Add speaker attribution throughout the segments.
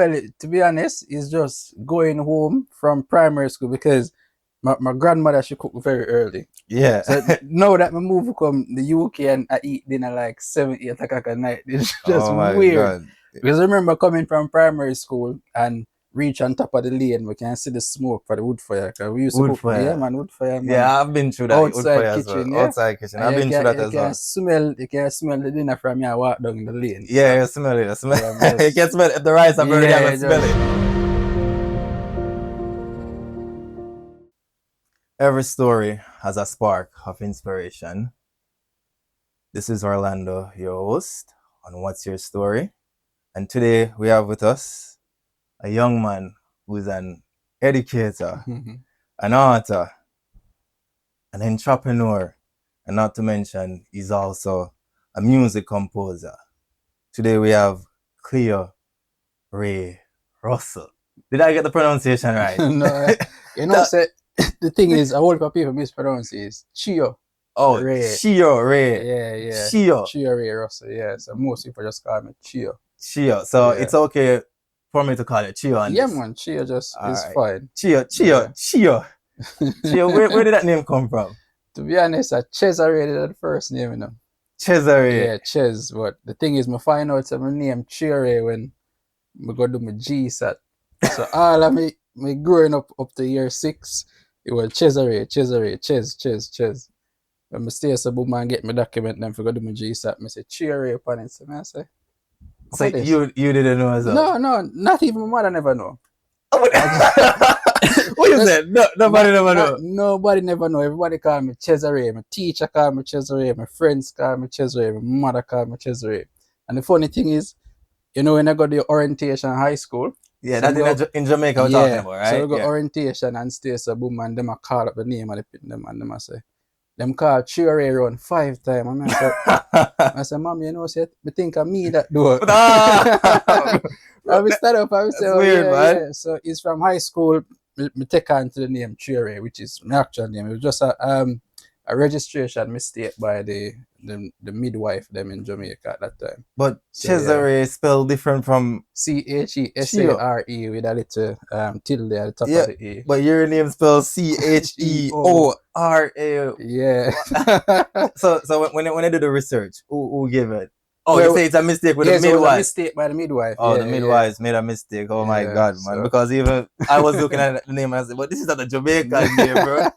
Speaker 1: Well, to be honest, it's just going home from primary school because my grandmother, she cooked very early.
Speaker 2: Yeah.
Speaker 1: So now that my move come the UK and I eat dinner like 7, 8 o'clock at night, it's just
Speaker 2: Oh my
Speaker 1: weird.
Speaker 2: God.
Speaker 1: Because I remember coming from primary school and reach on top of the lane, we can see the smoke for the wood fire. Cause we used to
Speaker 2: Wood
Speaker 1: cook,
Speaker 2: fire.
Speaker 1: yeah, man, wood fire, man.
Speaker 2: Yeah, I've been through that. Wood
Speaker 1: Outside
Speaker 2: fire as
Speaker 1: kitchen,
Speaker 2: well.
Speaker 1: yeah.
Speaker 2: Outside kitchen.
Speaker 1: And
Speaker 2: I've been through that as well.
Speaker 1: You can smell the dinner from here walk down the lane.
Speaker 2: Yeah,
Speaker 1: So,
Speaker 2: you smell it. You smell
Speaker 1: yeah,
Speaker 2: it. You can smell it. If the rice are burning,
Speaker 1: Yeah,
Speaker 2: you can smell
Speaker 1: just-
Speaker 2: it. Every story has a spark of inspiration. This is Orlando, your host on What's Your Story? And today we have with us a young man who's an educator, an author, an entrepreneur, and not to mention, he's also a music composer. Today we have CHEORAY Russell. Did I get the pronunciation right?
Speaker 1: No, you know, the thing is, a whole lot of people mispronounce it. It's Cheo.
Speaker 2: Oh,
Speaker 1: Ray.
Speaker 2: CHEORAY.
Speaker 1: Yeah.
Speaker 2: Cheo.
Speaker 1: Russell, yeah. So most people just call me Cheo.
Speaker 2: Cheo. So
Speaker 1: Yeah.
Speaker 2: it's okay for me to call it Cheo on
Speaker 1: Yeah,
Speaker 2: this.
Speaker 1: man, Cheo just
Speaker 2: All
Speaker 1: is
Speaker 2: right.
Speaker 1: fine.
Speaker 2: Cheo. Cheo, where did that name come from?
Speaker 1: To be honest, CHEORAY is the first name, you know.
Speaker 2: CHEORAY.
Speaker 1: Yeah, Ches. But the thing is, I find out my name CHEORAY when I go do my GSAT. So all of me growing up to year 6, it was CHEORAY. When I stay as a boom and get my document, then I go do my GSAT, I say CHEORAY upon it. So I say,
Speaker 2: So you didn't know as well?
Speaker 1: No, not even my mother never know.
Speaker 2: What you said? No, nobody never know.
Speaker 1: Nobody never know. Everybody call me CHEORAY. My teacher call me CHEORAY. My friends call me CHEORAY. My mother call me CHEORAY. And the funny thing is, you know, when I got the orientation high school.
Speaker 2: Yeah,
Speaker 1: so
Speaker 2: that's in Jamaica we're talking about, right?
Speaker 1: So we got orientation and stay so boom and them a call up the name of the pin them and them a say, them call CHEORAY run 5 times. I say, Mom, you know, I think of me that do it. I start up and say,
Speaker 2: weird, man.
Speaker 1: Yeah. So it's from high school. Me take on to the name CHEORAY, which is my actual name. It was just a registration mistake by the midwife them in Jamaica at that time.
Speaker 2: But CHEORAY spelled different from
Speaker 1: CHESARE with a little tilde at the top of the A.
Speaker 2: But your name spells CHEORAY.
Speaker 1: Yeah.
Speaker 2: So when I do the research, who gave it? Oh, you say it's a mistake with the midwife.
Speaker 1: It was a mistake by the midwife.
Speaker 2: Oh, the midwives made a mistake. Oh my God, man. So. Because even I was looking at the name and I said, but this is not a Jamaican name, bro.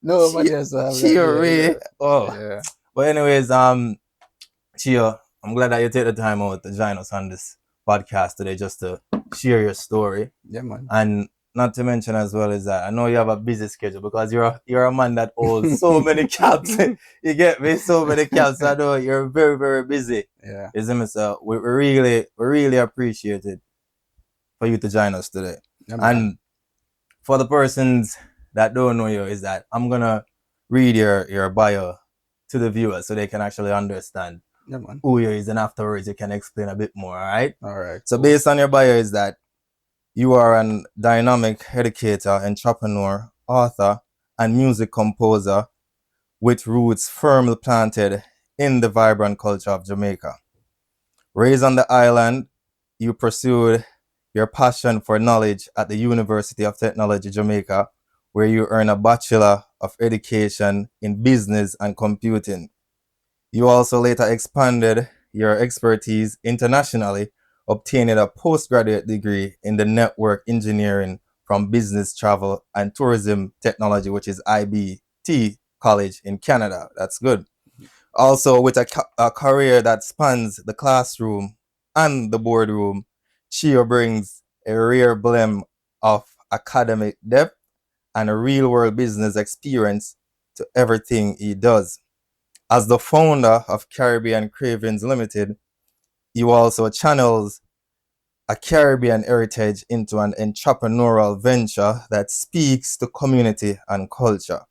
Speaker 1: No, but yes,
Speaker 2: CHEORAY. Oh. Yeah. But anyways, Cheo, I'm glad that you take the time out to join us on this podcast today just to share your story.
Speaker 1: Yeah, man.
Speaker 2: And not to mention as well is that I know you have a busy schedule because you're a man that holds so many caps. You get me? So many caps. I know you're very, very busy.
Speaker 1: Yeah.
Speaker 2: So we really appreciate it for you to join us today.
Speaker 1: Yeah,
Speaker 2: and for the persons that don't know you is that I'm gonna read your bio to the viewers so they can actually understand who you is, and afterwards you can explain a bit more. All right. So based on your bio is that you are a dynamic educator, entrepreneur, author, and music composer with roots firmly planted in the vibrant culture of Jamaica. Raised on the island, you pursued your passion for knowledge at the University of Technology, Jamaica, where you earn a Bachelor of Education in Business and Computing. You also later expanded your expertise internationally, obtaining a postgraduate degree in the Network Engineering from Business Travel and Tourism Technology, which is IBT College in Canada. That's good. Also, with a career that spans the classroom and the boardroom, Cheo brings a rare blend of academic depth and a real-world business experience to everything he does. As the founder of Caribbean Cravings Ltd, he also channels a Caribbean heritage into an entrepreneurial venture that speaks to community and culture.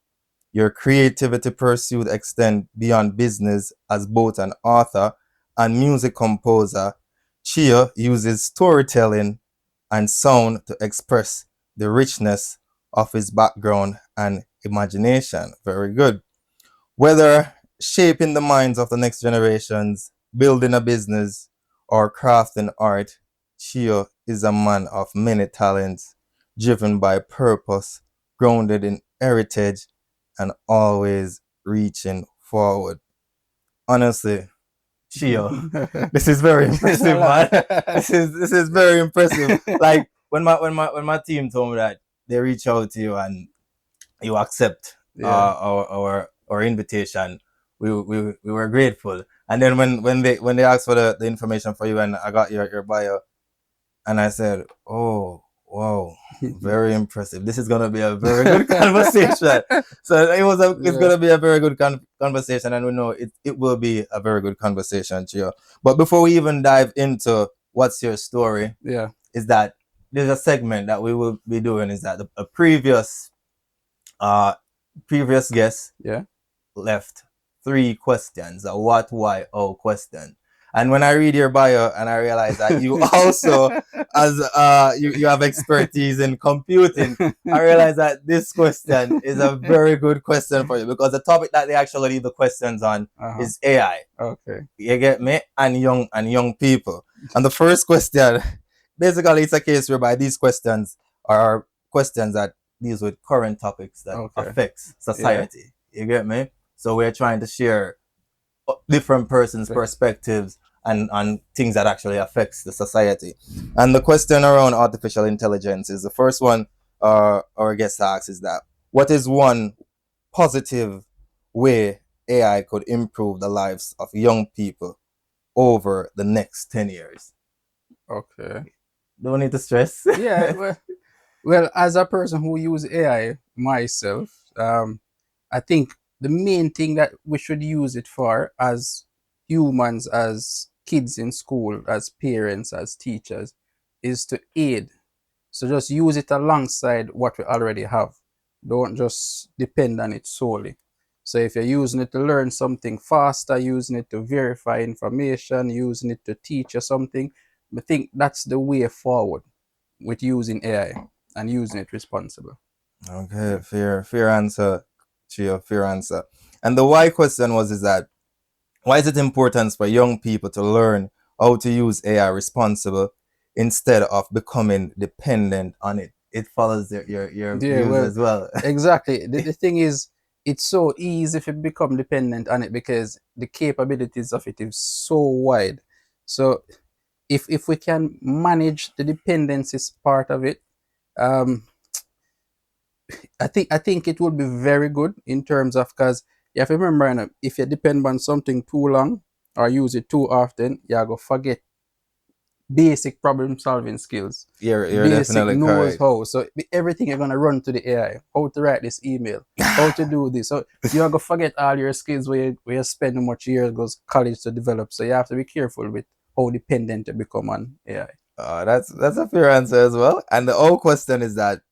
Speaker 2: Your creativity pursuit extend beyond business as both an author and music composer. Cheo uses storytelling and sound to express the richness of his background and imagination. Very good. Whether shaping the minds of the next generations, building a business, or crafting art, Cheo is a man of many talents, driven by purpose, grounded in heritage, and always reaching forward. Honestly, Cheo, this is very impressive, man. This is very impressive. Like when my team told me that they reach out to you and you accept our invitation, we were grateful. And then when they asked for the information for you and I got your bio, and I said, oh wow, very impressive. This is gonna be a very good conversation. So it's gonna be a very good conversation, and we know it will be a very good conversation, Cheo. But before we even dive into what's your story, is that there's a segment that we will be doing, is that a previous guest left 3 questions, a what, why, how question. And when I read your bio and I realize that you also, as you have expertise in computing, I realize that this question is a very good question for you, because the topic that they actually leave the questions on is AI.
Speaker 1: Okay.
Speaker 2: You get me? And young people. And the first question, basically, it's a case whereby these questions are questions that deals with current topics that affects society. You get me? So we're trying to share different persons' perspectives and things that actually affects the society. And the question around artificial intelligence is the first one our guest asks is that, what is one positive way AI could improve the lives of young people over the next 10 years?
Speaker 1: Okay.
Speaker 2: Don't need to stress.
Speaker 1: Well, as a person who use AI myself, I think the main thing that we should use it for as humans, as kids in school, as parents, as teachers, is to aid. So just use it alongside what we already have. Don't just depend on it solely. So if you're using it to learn something faster, using it to verify information, using it to teach you something, I think that's the way forward with using AI and using it responsible.
Speaker 2: Okay, fair answer, Cheo, fair answer. And the why question is that, why is it important for young people to learn how to use AI responsible instead of becoming dependent on it? It follows your views as well.
Speaker 1: Exactly. The thing is, it's so easy if you become dependent on it because the capabilities of it is so wide. So if we can manage the dependencies part of it, I think it would be very good in terms of, because you have to remember, if you depend on something too long or use it too often, you're going to forget basic problem solving skills.
Speaker 2: You're
Speaker 1: basic
Speaker 2: definitely
Speaker 1: knows
Speaker 2: correct.
Speaker 1: how. So everything you're going to run to the AI. How to write this email, how to do this. So you're going to forget all your skills where you spend much years goes college to develop. So you have to be careful with how dependent you become on AI.
Speaker 2: That's a fair answer as well. And the whole question is that,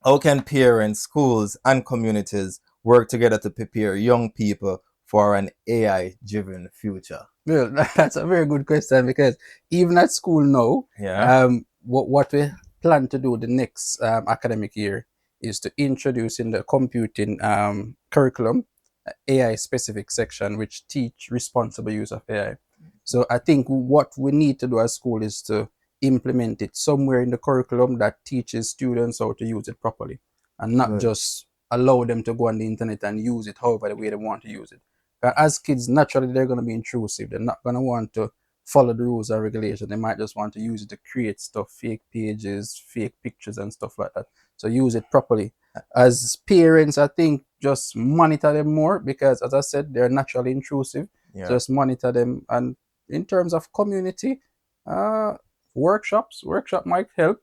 Speaker 2: how can parents, schools, and communities work together to prepare young people for an AI-driven future?
Speaker 1: Well, that's a very good question, because even at school now, what we plan to do the next academic year is to introduce in the computing curriculum AI specific section which teach responsible use of AI. So I think what we need to do as school is to implement it somewhere in the curriculum that teaches students how to use it properly, and not just allow them to go on the internet and use it however the way they want to use it. As kids, naturally, they're going to be intrusive. They're not going to want to follow the rules and regulations. They might just want to use it to create stuff, fake pages, fake pictures and stuff like that. So use it properly. As parents, I think just monitor them more, because, as I said, they're naturally intrusive. Just monitor them. And in terms of community, workshop might help.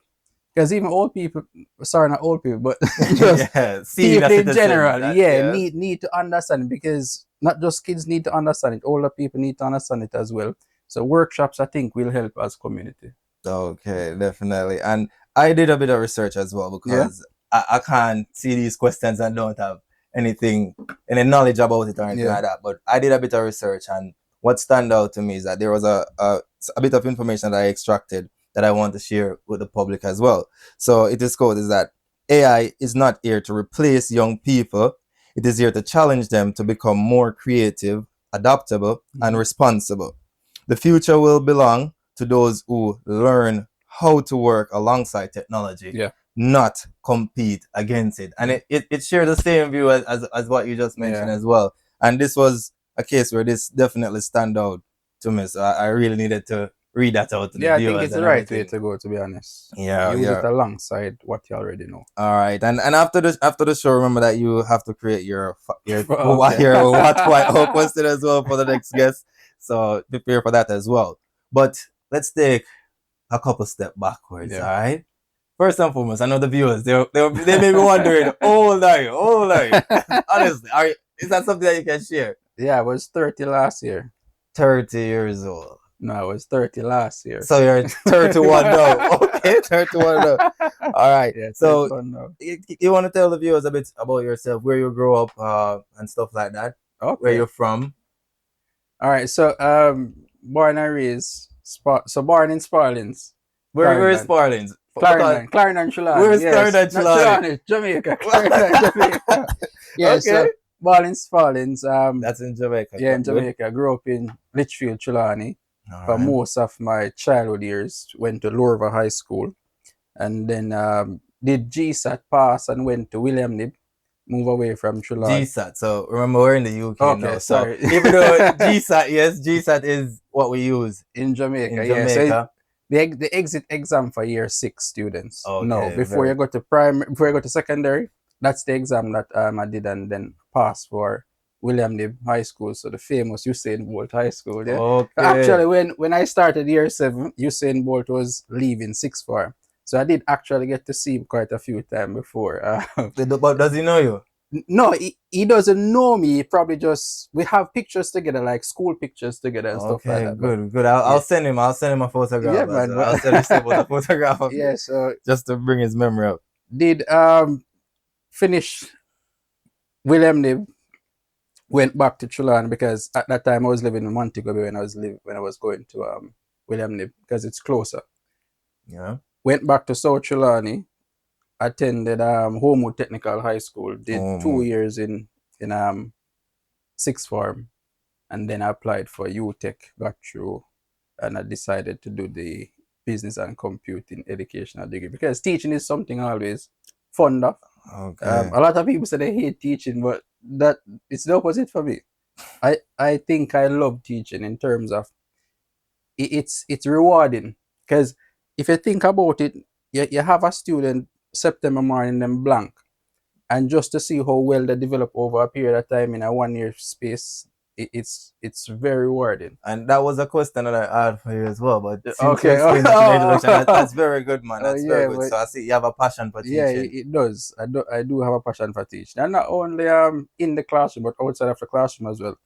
Speaker 1: Because even old people, sorry, not old people, but just people in general, need to understand it, because not just kids need to understand it, older people need to understand it as well. So workshops, I think, will help as community.
Speaker 2: Okay, definitely. And I did a bit of research as well, because I can't see these questions and don't have any knowledge about it or anything like that. But I did a bit of research, and what stand out to me is that there was a bit of information that I extracted that I want to share with the public as well. So it is called is that AI is not here to replace young people. It is here to challenge them to become more creative, adaptable, and responsible. The future will belong to those who learn how to work alongside technology, not compete against it. And it shared the same view as what you just mentioned as well. And this was a case where this definitely stand out to me. So I really needed to read that out to the viewers.
Speaker 1: I think it's the right way to go, to be honest.
Speaker 2: Yeah,
Speaker 1: use it alongside what you already know.
Speaker 2: All right, and after the show, remember that you have to create your what white hope question as well for the next guest. So prepare for that as well. But let's take a couple steps backwards. All right. First and foremost, I know the viewers they may be wondering, how old are you? Honestly, is that something that you can share?
Speaker 1: Yeah, I was 30 last year.
Speaker 2: 30 years old.
Speaker 1: No, I was 30 last year.
Speaker 2: So you're 31 now. Okay, 31 now. All right.
Speaker 1: Yeah,
Speaker 2: so you want to tell the viewers a bit about yourself, where you grew up, and stuff like that. Okay. Where you're from.
Speaker 1: All right. So born and raised born in Sparlins.
Speaker 2: Where is Sparlins?
Speaker 1: Clarendon, Trelawny.
Speaker 2: Where is Clarendon, Trelawny?
Speaker 1: Jamaica. Jamaica. Yeah, okay. So born in Sparlins.
Speaker 2: That's in Jamaica.
Speaker 1: Yeah, in Jamaica. I grew up in Litchfield, Trelawny. For most of my childhood years, went to Lorva High School, and then did GSAT pass and went to William Nib, move away from Trelawny.
Speaker 2: GSAT. So remember, we're in the UK now. So even though GSAT is what we use
Speaker 1: in Jamaica. Yeah, so the exit exam for year 6 students. Okay, no, before you go to secondary, that's the exam that I did and then pass for William Nib High School, so the famous Usain Bolt High School. Yeah? Okay. Actually, when I started year 7, Usain Bolt was leaving 6th form, so I did actually get to see him quite a few times before.
Speaker 2: But does he know you?
Speaker 1: No, he doesn't know me. Probably just we have pictures together, like school pictures together and stuff like that.
Speaker 2: Good. I'll send him a photograph. Yeah, man. I'll send him a photograph of
Speaker 1: yeah, so
Speaker 2: just to bring his memory up.
Speaker 1: Did finish William Nib. Went back to Trelawny because at that time I was living in Montego Bay when I was going to William Nib because it's closer.
Speaker 2: Yeah.
Speaker 1: Went back to South Trelawny, attended Homewood Technical High School, did 2 years in 6th form, and then I applied for UTech, got through, and I decided to do the business and computing educational degree because teaching is something I always fond of.
Speaker 2: Okay.
Speaker 1: A lot of people say they hate teaching, but that it's the opposite for me. I think I love teaching in terms of it's rewarding because if you think about it, you have a student September morning them blank, and just to see how well they develop over a period of time in a 1 year space, it's very rewarding.
Speaker 2: And that was a question that I had for you as well, but
Speaker 1: okay,
Speaker 2: that's very good, man. That's very good. So I see you have a passion for teaching.
Speaker 1: Yeah, it does. I do have a passion for teaching, and not only in the classroom but outside of the classroom as well.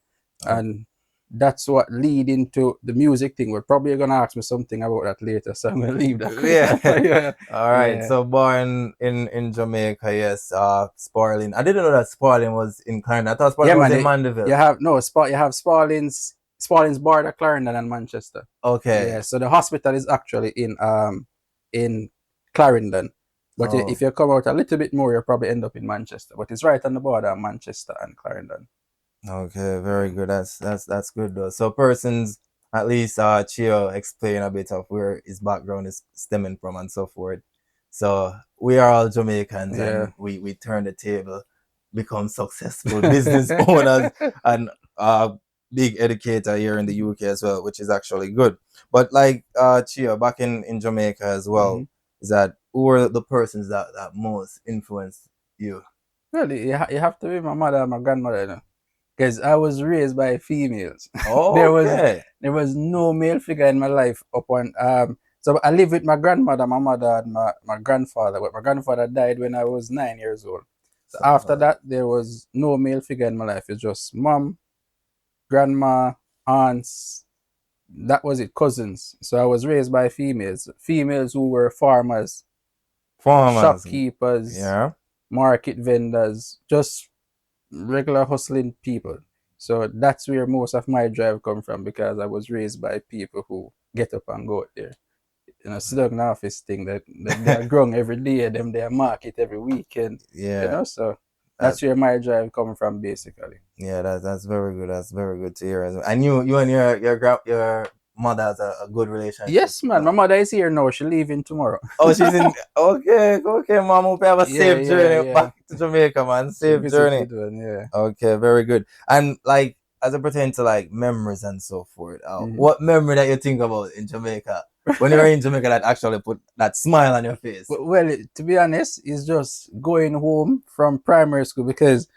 Speaker 1: And that's what lead into the music thing. We're probably gonna ask me something about that later, so I'm gonna leave that.
Speaker 2: Yeah. All right. Yeah. So born in Jamaica, yes. Sparlin. I didn't know that Sparlin was in Clarendon. I thought Sparlin was in Mandeville.
Speaker 1: You have Sparlin's border Clarendon and Manchester.
Speaker 2: Okay.
Speaker 1: Yeah. So the hospital is actually in Clarendon, but if you come out a little bit more, you'll probably end up in Manchester. But it's right on the border of Manchester and Clarendon.
Speaker 2: Okay, very good. That's good though. So persons, at least Cheo explain a bit of where his background is stemming from and so forth. So we are all Jamaicans, and we turn the table, become successful business owners, and big educator here in the UK as well, which is actually good. But like Cheo back in Jamaica as well, is that who were the persons that most influenced you?
Speaker 1: Really, you have to be my mother and my grandmother, you know? Because I was raised by females.
Speaker 2: Oh,
Speaker 1: there was no male figure in my life upon so I lived with my grandmother, my mother, and my grandfather, but my grandfather died when I was 9 years old. So after that there was no male figure in my life. It's just mom, grandma, aunts, that was it, cousins. So I was raised by females who were farmers, shopkeepers, market vendors, just regular hustling people. So that's where most of my drive come from, because I was raised by people who get up and go out there. You know, sit down in the office thing that they're growing every day, them they market every weekend.
Speaker 2: Yeah.
Speaker 1: You know, so that's where my drive coming from basically.
Speaker 2: Yeah, that's very good. That's very good to hear as well. And you and your mother has a good relationship?
Speaker 1: Yes, man. My mother is here now. She's leaving tomorrow.
Speaker 2: Oh, she's in. Okay, mom. Hope you have a safe journey back to Jamaica, man. Safe journey. Okay, very good. And like, as it pertains to like memories and so forth, what memory that you think about in Jamaica when you're in Jamaica that actually put that smile on your face?
Speaker 1: Well, to be honest, it's just going home from primary school because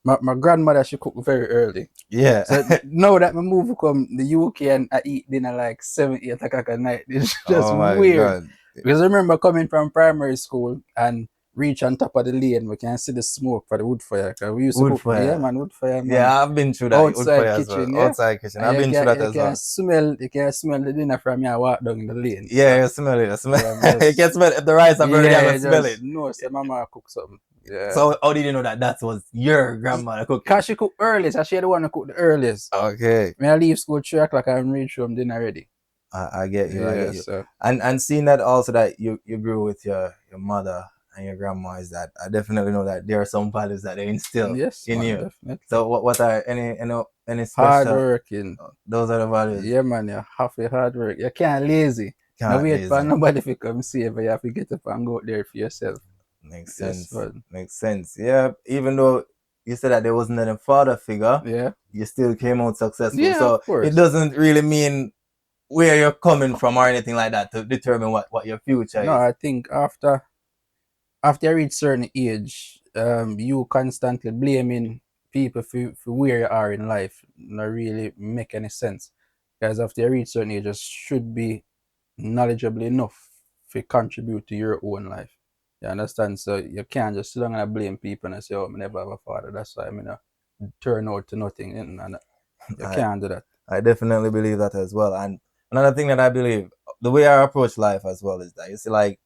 Speaker 1: my grandmother, she cooked very early.
Speaker 2: Yeah.
Speaker 1: So now that my move come the UK and I eat dinner like 7, 8 o'clock at night, it's just weird. God. Because I remember coming from primary school and reach on top of the lane, we can see the smoke for the wood fire. We used to cook,
Speaker 2: fire.
Speaker 1: Yeah, man, wood fire. Man.
Speaker 2: Yeah, I've been through that.
Speaker 1: Outside kitchen, yeah.
Speaker 2: Outside kitchen. I've been through that as well.
Speaker 1: You can smell the dinner from here walk down the lane.
Speaker 2: Yeah, so. You smell it. You can smell it. The rice and bread, you smell it.
Speaker 1: No, say mama cook something. Yeah.
Speaker 2: So how did you know that was your grandmother cooking?
Speaker 1: Because she cooked earliest, and she had the one who cooked the earliest.
Speaker 2: Okay.
Speaker 1: When I leave school 3 o'clock, I'm reach home dinner ready.
Speaker 2: I get you.
Speaker 1: Yeah,
Speaker 2: I get you.
Speaker 1: So.
Speaker 2: And seeing that also that you grew with your mother and your grandma, is that I definitely know that there are some values that they instill in you.
Speaker 1: Definitely.
Speaker 2: So what are any special
Speaker 1: hard working?
Speaker 2: Those are the values.
Speaker 1: Yeah, man. You have to hard work. You can't lazy. No wait for nobody to come save you. You have to get up and go out there for yourself.
Speaker 2: Makes sense. Makes sense. Yeah. Even though you said that there wasn't any father figure, you still came out successful.
Speaker 1: Yeah,
Speaker 2: so
Speaker 1: of course.
Speaker 2: It doesn't really mean where you're coming from or anything like that to determine what your future is.
Speaker 1: No, I think after you reach certain age, you constantly blaming people for where you are in life not really make any sense. Because after you reach certain age, you should be knowledgeable enough to contribute to your own life. You understand? So you can't just sit down and blame people and say, oh, I never have a father. That's why I'm turn out to nothing. And you can't do that.
Speaker 2: I definitely believe that as well. And another thing that I believe, the way I approach life as well, is that you see, like,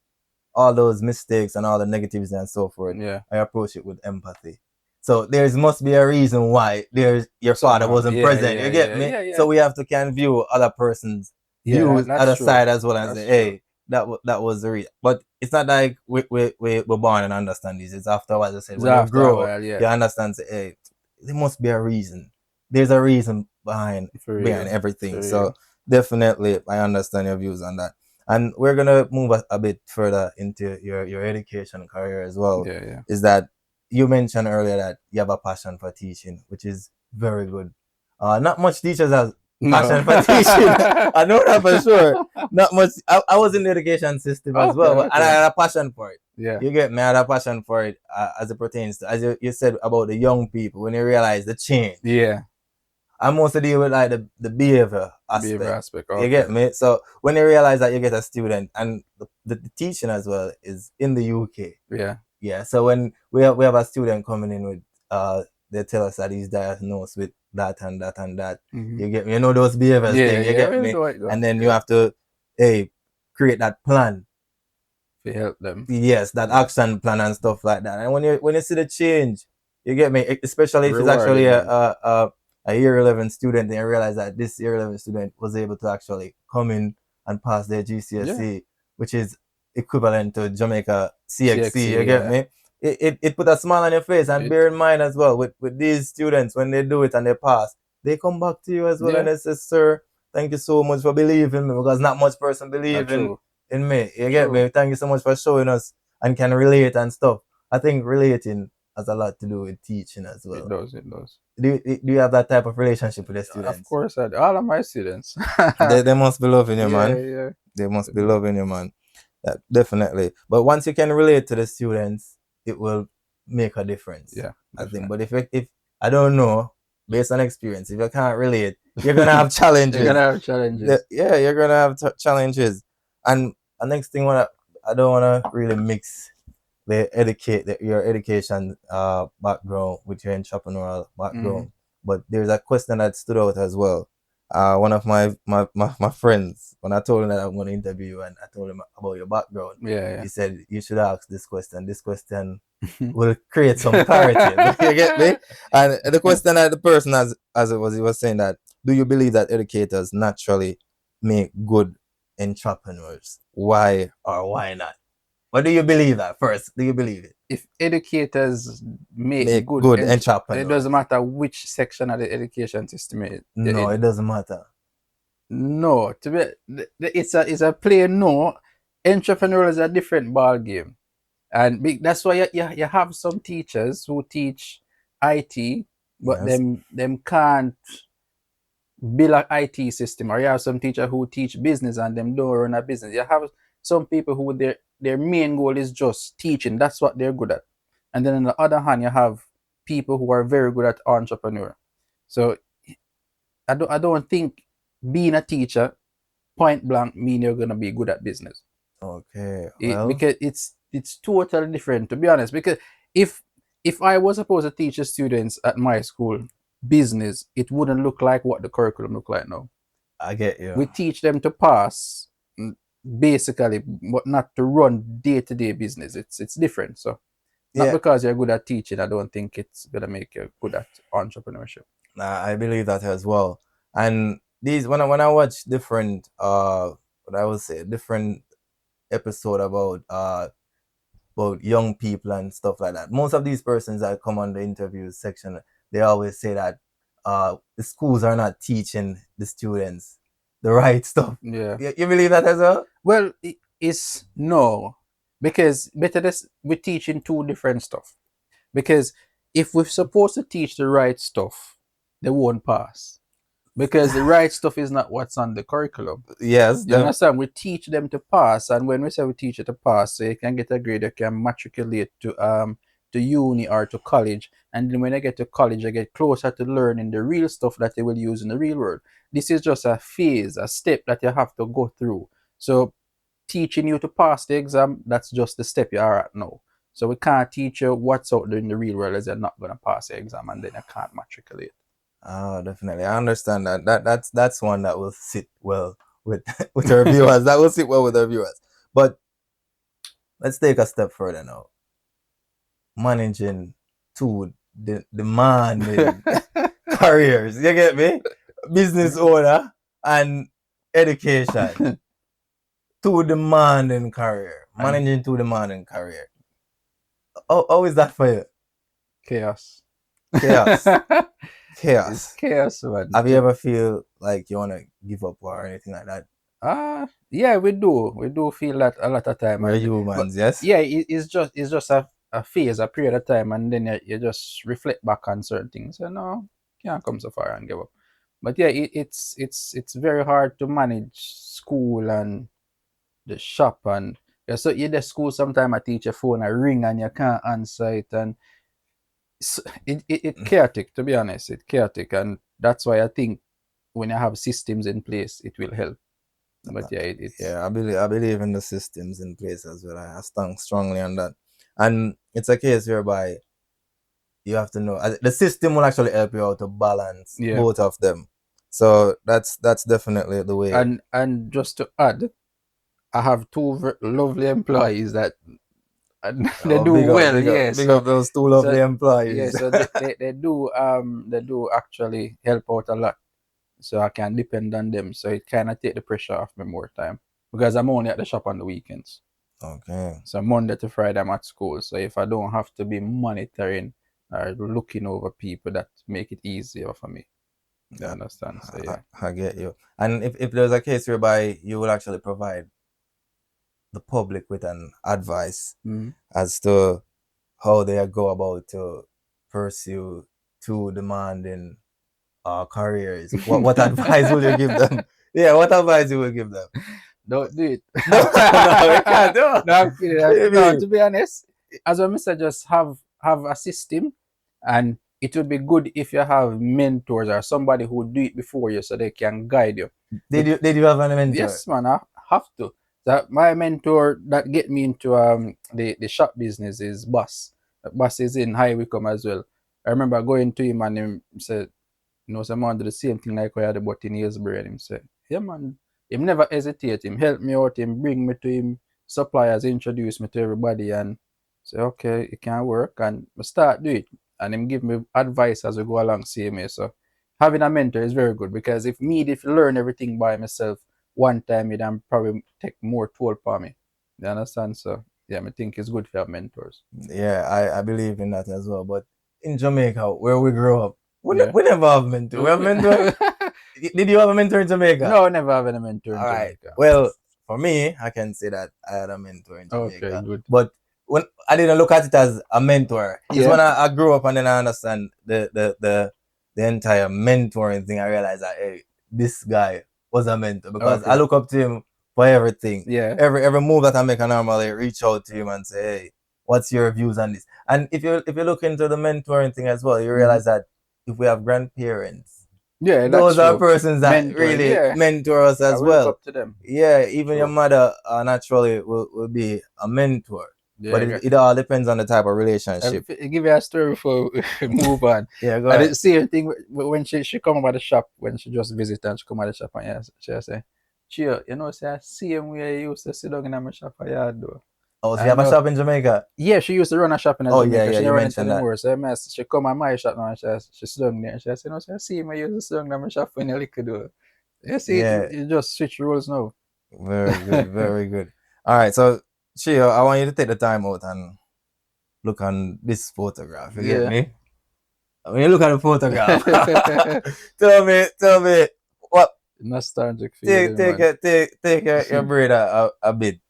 Speaker 2: all those mistakes and all the negatives and so forth, I approach it with empathy. So there must be a reason why your father wasn't present. You get me? Yeah. So we have to view other person's views, other side as well, and say, hey, that was the reason. But it's not like we're born and understand this. It's after, as I said, when you grow, you understand, say, hey, there must be a reason. There's a reason behind everything. So definitely, I understand your views on that. And we're gonna move a bit further into your education career as well.
Speaker 1: Yeah.
Speaker 2: Is that you mentioned earlier that you have a passion for teaching, which is very good. Not much teachers have passion for teaching. I know that for sure. Not much. I was in the education system as well, and I had a passion for it.
Speaker 1: Yeah.
Speaker 2: You get me? I had a passion for it as it pertains to, as you said about the young people, when you realize the change.
Speaker 1: Yeah.
Speaker 2: I mostly deal with like the behavior aspect.
Speaker 1: Okay.
Speaker 2: You get me? So when you realize that you get a student, and the teaching as well is in the UK.
Speaker 1: Yeah.
Speaker 2: Yeah. So when we have a student coming in with they tell us that he's diagnosed with that and that and that. You get me? You know those behaviors thing. You get me? And then you have to create that plan
Speaker 1: to help them.
Speaker 2: Yes, that action plan and stuff like that. And when you see the change, you get me? Especially if it's actually a year 11 student, and you realize that this year 11 student was able to actually come in and pass their GCSE, which is equivalent to Jamaica CXC, you get me? It put a smile on your face. And bear in mind as well, with these students, when they do it and they pass, they come back to you as well and they say, sir, thank you so much for believing in me, because not much person believe in me. You get me? Thank you so much for showing us and can relate and stuff. I think relating has a lot to do with teaching as well.
Speaker 1: It does.
Speaker 2: Do you have that type of relationship with the students?
Speaker 1: Of course, all of my students.
Speaker 2: they must be loving you, man.
Speaker 1: Yeah.
Speaker 2: They must be loving you, man. Definitely. But once you can relate to the students, it will make a difference.
Speaker 1: Yeah,
Speaker 2: I think. But if I don't know, based on experience, if you can't relate, you're gonna have challenges.
Speaker 1: You're gonna have challenges.
Speaker 2: Yeah, you're gonna have challenges. And the next thing, I don't wanna really mix your education background with your entrepreneurial background. But there's a question that stood out as well. One of my friends, when I told him that I'm going to interview you and I told him about your background, he said you should ask this question. This question will create some clarity. You get me? And the question that the person he was saying that, do you believe that educators naturally make good entrepreneurs? Why or why not? What do you believe that first? Do you believe it?
Speaker 1: If educators make
Speaker 2: good entrepreneurs,
Speaker 1: it doesn't matter which section of the education system
Speaker 2: it doesn't matter.
Speaker 1: No, it's a plain no. Entrepreneur is a different ball game, and that's why you have some teachers who teach IT, but
Speaker 2: Yes.
Speaker 1: them can't build an IT system, or you have some teacher who teach business and them don't run a business. You have some people who their main goal is just teaching. That's what they're good at. And then on the other hand, you have people who are very good at entrepreneur. So I don't think being a teacher point blank mean you're gonna be good at business.
Speaker 2: Okay. Well,
Speaker 1: Because it's totally different, to be honest. Because if if I was supposed to teach the students at my school business, it wouldn't look like what the curriculum look like now.
Speaker 2: I get you.
Speaker 1: We teach them to pass, basically, but not to run day-to-day business. It's different. So not
Speaker 2: Yeah.
Speaker 1: because you're good at teaching, I don't think it's gonna make you good at entrepreneurship.
Speaker 2: I believe that as well. And these when I watch different what I would say different episode about young people and stuff like that. Most of these persons that come on the interview section, they always say that the schools are not teaching the students the right stuff.
Speaker 1: Yeah.
Speaker 2: You believe that as well?
Speaker 1: Well, it's no, because better this we're teaching two different stuff. Because if we're supposed to teach the right stuff, they won't pass. Because the right stuff is not what's on the curriculum.
Speaker 2: Yes.
Speaker 1: You understand? We teach them to pass, and when we say we teach you to pass, so you can get a grade, you can matriculate to uni or to college, and then when they get to college, they get closer to learning the real stuff that they will use in the real world. This is just a phase, a step that you have to go through. So teaching you to pass the exam, that's just the step you are at now. So we can't teach you what's out there in the real world as you're not gonna pass the exam and then you can't matriculate.
Speaker 2: Oh, definitely. I understand that. That's one that will sit well with with our viewers. That will sit well with our viewers. But let's take a step further now. Managing two demanding careers. You get me? Business owner and education. Two demanding career. Managing two demanding career. How is that for you?
Speaker 1: Chaos.
Speaker 2: Chaos.
Speaker 1: It's
Speaker 2: Chaos.
Speaker 1: chaos, man.
Speaker 2: Have you ever feel like you wanna give up or anything like that?
Speaker 1: Yeah, we do. We do feel that a lot of time.
Speaker 2: We're humans, yes?
Speaker 1: Yeah, it's just a phase, a period of time, and then you just reflect back on certain things. So no, can't come so far and give up. But yeah, it's very hard to manage school and the shop, and yeah, so in the school sometimes I teach your phone a ring and you can't answer it, and it chaotic, to be honest. It's chaotic, and that's why I think when you have systems in place, it will help. But yeah, it's
Speaker 2: I believe in the systems in place as well. I stand strongly on that. And it's a case whereby you have to know the system will actually help you out to balance both of them. So that's definitely the way.
Speaker 1: And just to add, I have two lovely employees that they do well.
Speaker 2: Big up those two lovely employees.
Speaker 1: Yeah, so they do actually help out a lot. So I can depend on them. So it kind of take the pressure off me more time, because I'm only at the shop on the weekends.
Speaker 2: Okay.
Speaker 1: So Monday to Friday I'm at school. So if I don't have to be monitoring or looking over people, that make it easier for me. You understand? So yeah.
Speaker 2: I get you. And if there's a case whereby you will actually provide the public with an advice as to how they go about to pursue two demanding careers, what advice will you give them? Yeah, what advice you will give them?
Speaker 1: Don't do it.
Speaker 2: No, you can't do it.
Speaker 1: No, I'm kidding. No, to be honest, as I said, just have a system, and it would be good if you have mentors or somebody who do it before you, so they can guide you.
Speaker 2: Did you have a mentor?
Speaker 1: Yes, man, I have to. That my mentor that get me into the shop business is Boss. Boss is in High Wycombe as well. I remember going to him and him said, some man do the same thing like I had about in Hillsbury, and him said, yeah man, him never hesitate. Him help me out, him bring me to him suppliers, introduce me to everybody, and say, okay, it can work, and I start do it. And him give me advice as we go along, see me. So having a mentor is very good, because if learn everything by myself one time, it then probably take more toll for me. You understand? So yeah, I think it's good to have mentors.
Speaker 2: Yeah, I believe in that as well. But in Jamaica, where we grew up, we never have mentors. We have mentors. Did you have a mentor in Jamaica?
Speaker 1: No, never have any mentor in Jamaica.
Speaker 2: Well, for me, I can say that I had a mentor in Jamaica.
Speaker 1: Okay, good.
Speaker 2: But when I didn't look at it as a mentor, it's when I grew up and then I understand the entire mentoring thing. I realized that hey, this guy was a mentor because I look up to him for everything.
Speaker 1: Yeah.
Speaker 2: Every move that I make, I normally reach out to him and say, hey, what's your views on this? And if you look into the mentoring thing as well, you realize that if we have grandparents, those are persons that really mentor us as well. Look up to them. Yeah, even your mother naturally will be a mentor. Yeah, but it all depends on the type of relationship.
Speaker 1: I'll give you a story before we move on.
Speaker 2: Yeah, go ahead.
Speaker 1: I did see a thing when she come over the shop, when she just visit and she come out the shop and she say, Cheo, you know, say I see him where you used to sit down in my shop for yard though.
Speaker 2: Oh, so you have a shop in Jamaica?
Speaker 1: Yeah, she used to run a shop in Jamaica.
Speaker 2: Yeah,
Speaker 1: she
Speaker 2: you mentioned that.
Speaker 1: Anymore. So she come at my shop now and she sit down there and she say, you know, I see him where you used to sit down in my shop when you liquor do. You see, you just switch rules now.
Speaker 2: Very good, very good. All right, so Cheo, I want you to take the time out and look on this photograph. You get me? When you look at the photograph, tell me what
Speaker 1: nostalgic feeling.
Speaker 2: Take your brain a bit.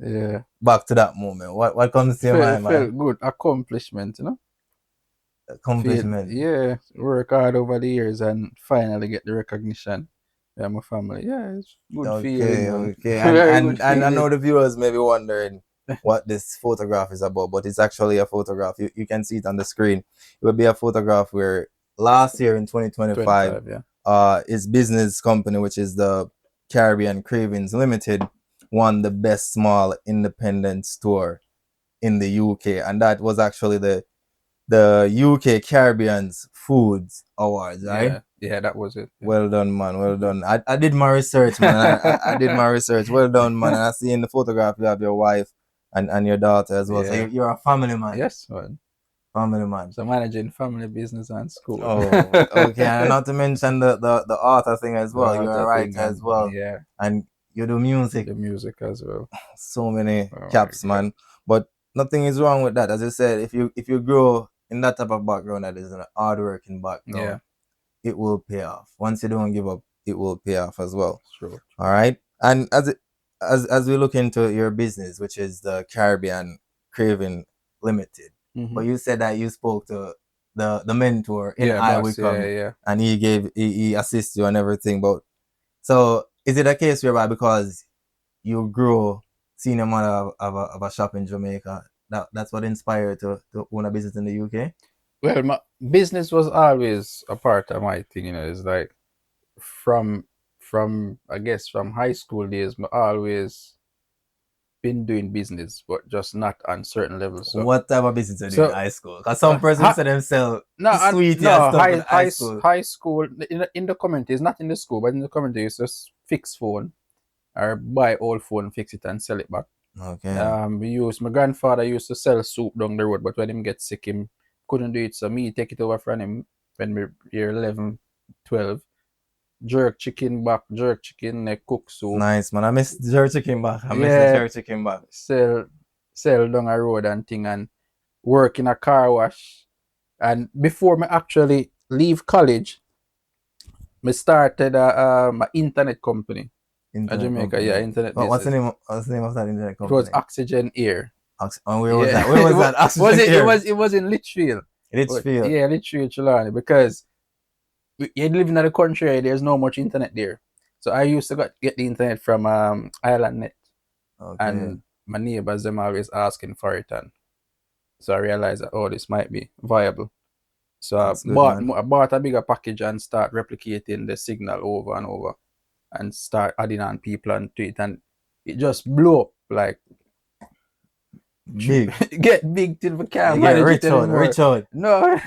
Speaker 1: Yeah.
Speaker 2: Back to that moment. What comes to your mind, man?
Speaker 1: Felt good. Accomplishment, you know?
Speaker 2: Accomplishment.
Speaker 1: Work hard over the years and finally get the recognition. Yeah, my family. Yeah, it's good feeling.
Speaker 2: Okay. And I know the viewers may be wondering what this photograph is about, but it's actually a photograph. You can see it on the screen. It will be a photograph where last year in 2025, his business company, which is the Caribbean Cravings Ltd, won the best small independent store in the UK, and that was actually the UK Caribbean's Foods Awards, right?
Speaker 1: Yeah, that was it.
Speaker 2: Well done, man. Well done. I did my research, man. I did my research. Well done, man. And I see in the photograph you have your wife and your daughter as well. So you're a family man.
Speaker 1: Yes, man.
Speaker 2: Family man.
Speaker 1: So managing family, business, and school.
Speaker 2: Oh, okay. And not to mention the author thing as well. You're a writer as well.
Speaker 1: Yeah.
Speaker 2: And you do music.
Speaker 1: The music as well.
Speaker 2: So many caps, man. But nothing is wrong with that. As I said, if you grow in that type of background, that is an hard-working background, it will pay off. Once you don't give up, it will pay off as well.
Speaker 1: True.
Speaker 2: All right. And as we look into your business, which is the Caribbean Craving Limited, but you said that you spoke to the mentor in Wickham, and he assisted you and everything. But so is it a case whereby because you grew seeing your mother of a shop in Jamaica, that's what inspired to own a business in the UK?
Speaker 1: Well, my business was always a part of my thing, you know. It's like from I guess from high school days, I always been doing business, but just not on certain levels. So
Speaker 2: what type of business are you doing in high school? Because some persons say themselves sweetie and stuff in high school.
Speaker 1: High school in the community, it's not in the school, but in the community, it's just fix phone or buy old phone, fix it and sell it back.
Speaker 2: Okay.
Speaker 1: My grandfather used to sell soup down the road, but when him get sick, him couldn't do it, so me take it over from him when we year 11, 12. Jerk chicken back, jerk chicken neck, cook soup.
Speaker 2: Nice, man. I miss jerk chicken back. I miss the jerk chicken back.
Speaker 1: Sell down a road and thing, and work in a car wash. And before me actually leave college, me started a internet company. In Jamaica, internet business.
Speaker 2: What's the name of that internet company?
Speaker 1: It was Oxygen Air.
Speaker 2: And where was that? Where was that? Oxygen Air?
Speaker 1: It was in Litchfield.
Speaker 2: Litchfield?
Speaker 1: Yeah, Litchfield, Trelawney, because you live in the country, there's no much internet there. So I used to get the internet from Island Net. Okay. And my neighbors, them always asking for it. And so I realized that, this might be viable. So I bought a bigger package and start replicating the signal over and over and start adding on people onto it. And it just blew up like
Speaker 2: big.
Speaker 1: Get big till we can't manage it anymore.
Speaker 2: Rich out.
Speaker 1: No.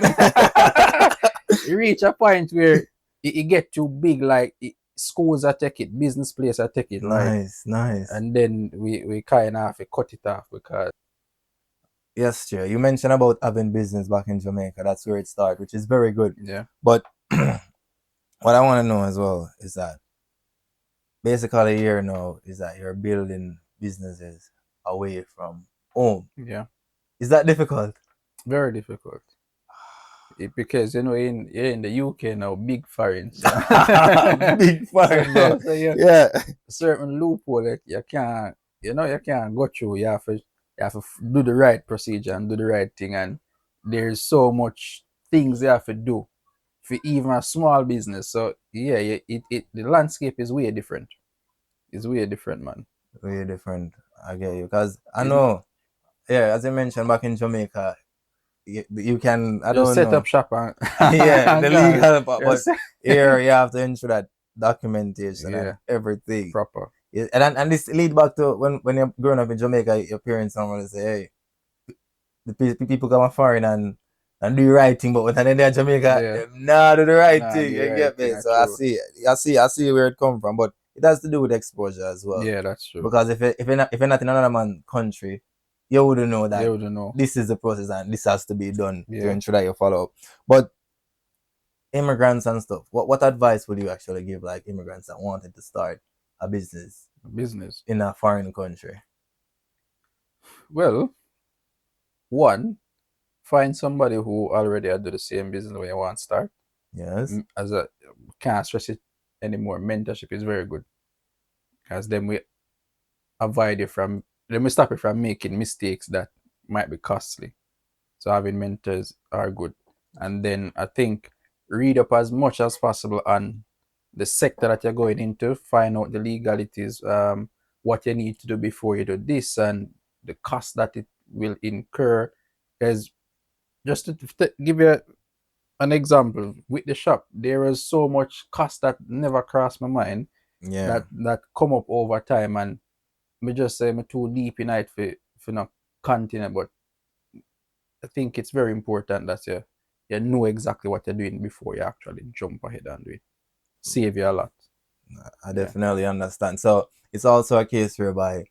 Speaker 1: You reach a point where it get too big, like schools are take it, business places are take it.
Speaker 2: Nice.
Speaker 1: And then we kind of cut it off because...
Speaker 2: Yes, Cheo. You mentioned about having business back in Jamaica. That's where it started, which is very good.
Speaker 1: Yeah.
Speaker 2: But what I want to know as well is that basically here now is that you're building businesses away from home.
Speaker 1: Yeah.
Speaker 2: Is that difficult?
Speaker 1: Very difficult. Because you're in the UK now, big foreign. So.
Speaker 2: Big foreign, bro.
Speaker 1: So
Speaker 2: Yeah.
Speaker 1: certain loophole that you can't go through. You have to do the right procedure and do the right thing, and there's so much things you have to do for even a small business. So yeah, the landscape is way different. It's way different, man.
Speaker 2: Way different. I get you. Because I know, yeah, as you mentioned back in Jamaica, you can, I
Speaker 1: Just
Speaker 2: don't
Speaker 1: set
Speaker 2: know.
Speaker 1: up shop and
Speaker 2: Yeah, the
Speaker 1: go.
Speaker 2: legal part, but
Speaker 1: Just
Speaker 2: here you have to ensure that documentation
Speaker 1: yeah,
Speaker 2: and everything.
Speaker 1: proper.
Speaker 2: Yeah, and this lead back to when you're growing up in Jamaica, your parents normally say, hey, the people come foreign and do the right thing, but when they're in Jamaica,
Speaker 1: Yeah.
Speaker 2: they not do the right
Speaker 1: Nah,
Speaker 2: thing.
Speaker 1: do
Speaker 2: You
Speaker 1: the right
Speaker 2: get
Speaker 1: thing,
Speaker 2: me?
Speaker 1: that's
Speaker 2: So
Speaker 1: true.
Speaker 2: I see where it come from, but it has to do with exposure as well.
Speaker 1: Yeah, that's true.
Speaker 2: Because if you're not in another man's country, you wouldn't know that
Speaker 1: You wouldn't know.
Speaker 2: this is the process and this has to be done to
Speaker 1: Yeah.
Speaker 2: ensure that you follow up. But immigrants and stuff, what advice would you actually give like immigrants that wanted to start a business in a foreign country?
Speaker 1: Well, one, find somebody who already do the same business where you want to start.
Speaker 2: Yes.
Speaker 1: As a can't stress it anymore. Mentorship is very good, because then we stop you from making mistakes that might be costly. So having mentors are good. And then I think read up as much as possible on the sector that you're going into, find out the legalities, what you need to do before you do this, and the cost that it will incur. Because just to give you an example, with the shop, there is so much cost that never crossed my mind.
Speaker 2: Yeah.
Speaker 1: That come up over time, and me just say me too deep in it for not continue. But I think it's very important that you know exactly what you're doing before you actually jump ahead and do it. Save you a lot.
Speaker 2: I definitely understand. So it's also a case whereby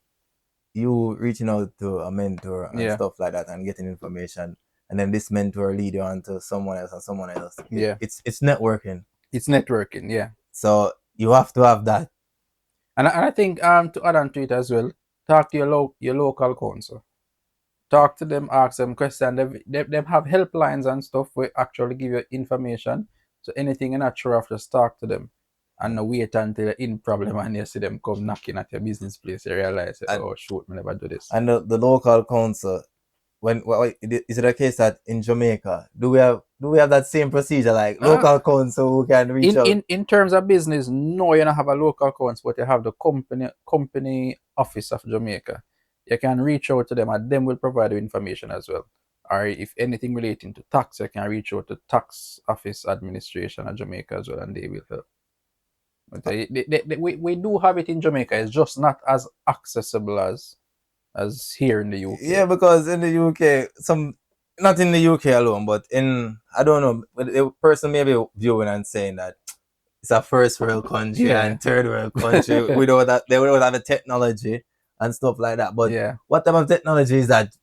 Speaker 2: you reaching out to a mentor and stuff like that and getting information, and then this mentor lead you on to someone else and someone else. It's networking.
Speaker 1: It's networking, yeah.
Speaker 2: So you have to have that.
Speaker 1: And I think to add on to it as well, talk to your local council. Talk to them, ask them questions. They have helplines and stuff where actually give you information. So anything you're not sure of, just talk to them. And not wait until you're in problem and you see them come knocking at your business place. You realize, oh shoot, I never do this.
Speaker 2: And the local council, is it a case that in Jamaica do we have that same procedure like local council who can reach out?
Speaker 1: In terms of business, no, you don't have a local council, but you have the company office of Jamaica. You can reach out to them and them will provide you information as well. Or if anything relating to tax, you can reach out to tax office administration of Jamaica as well, and they will help. But we do have it in Jamaica. It's just not as accessible as here in the UK.
Speaker 2: Yeah, because in the UK, not in the UK alone, but I don't know, but a person may be viewing and saying that it's a first world country and third world country. They don't have the technology and stuff like that. But what type of technology is that?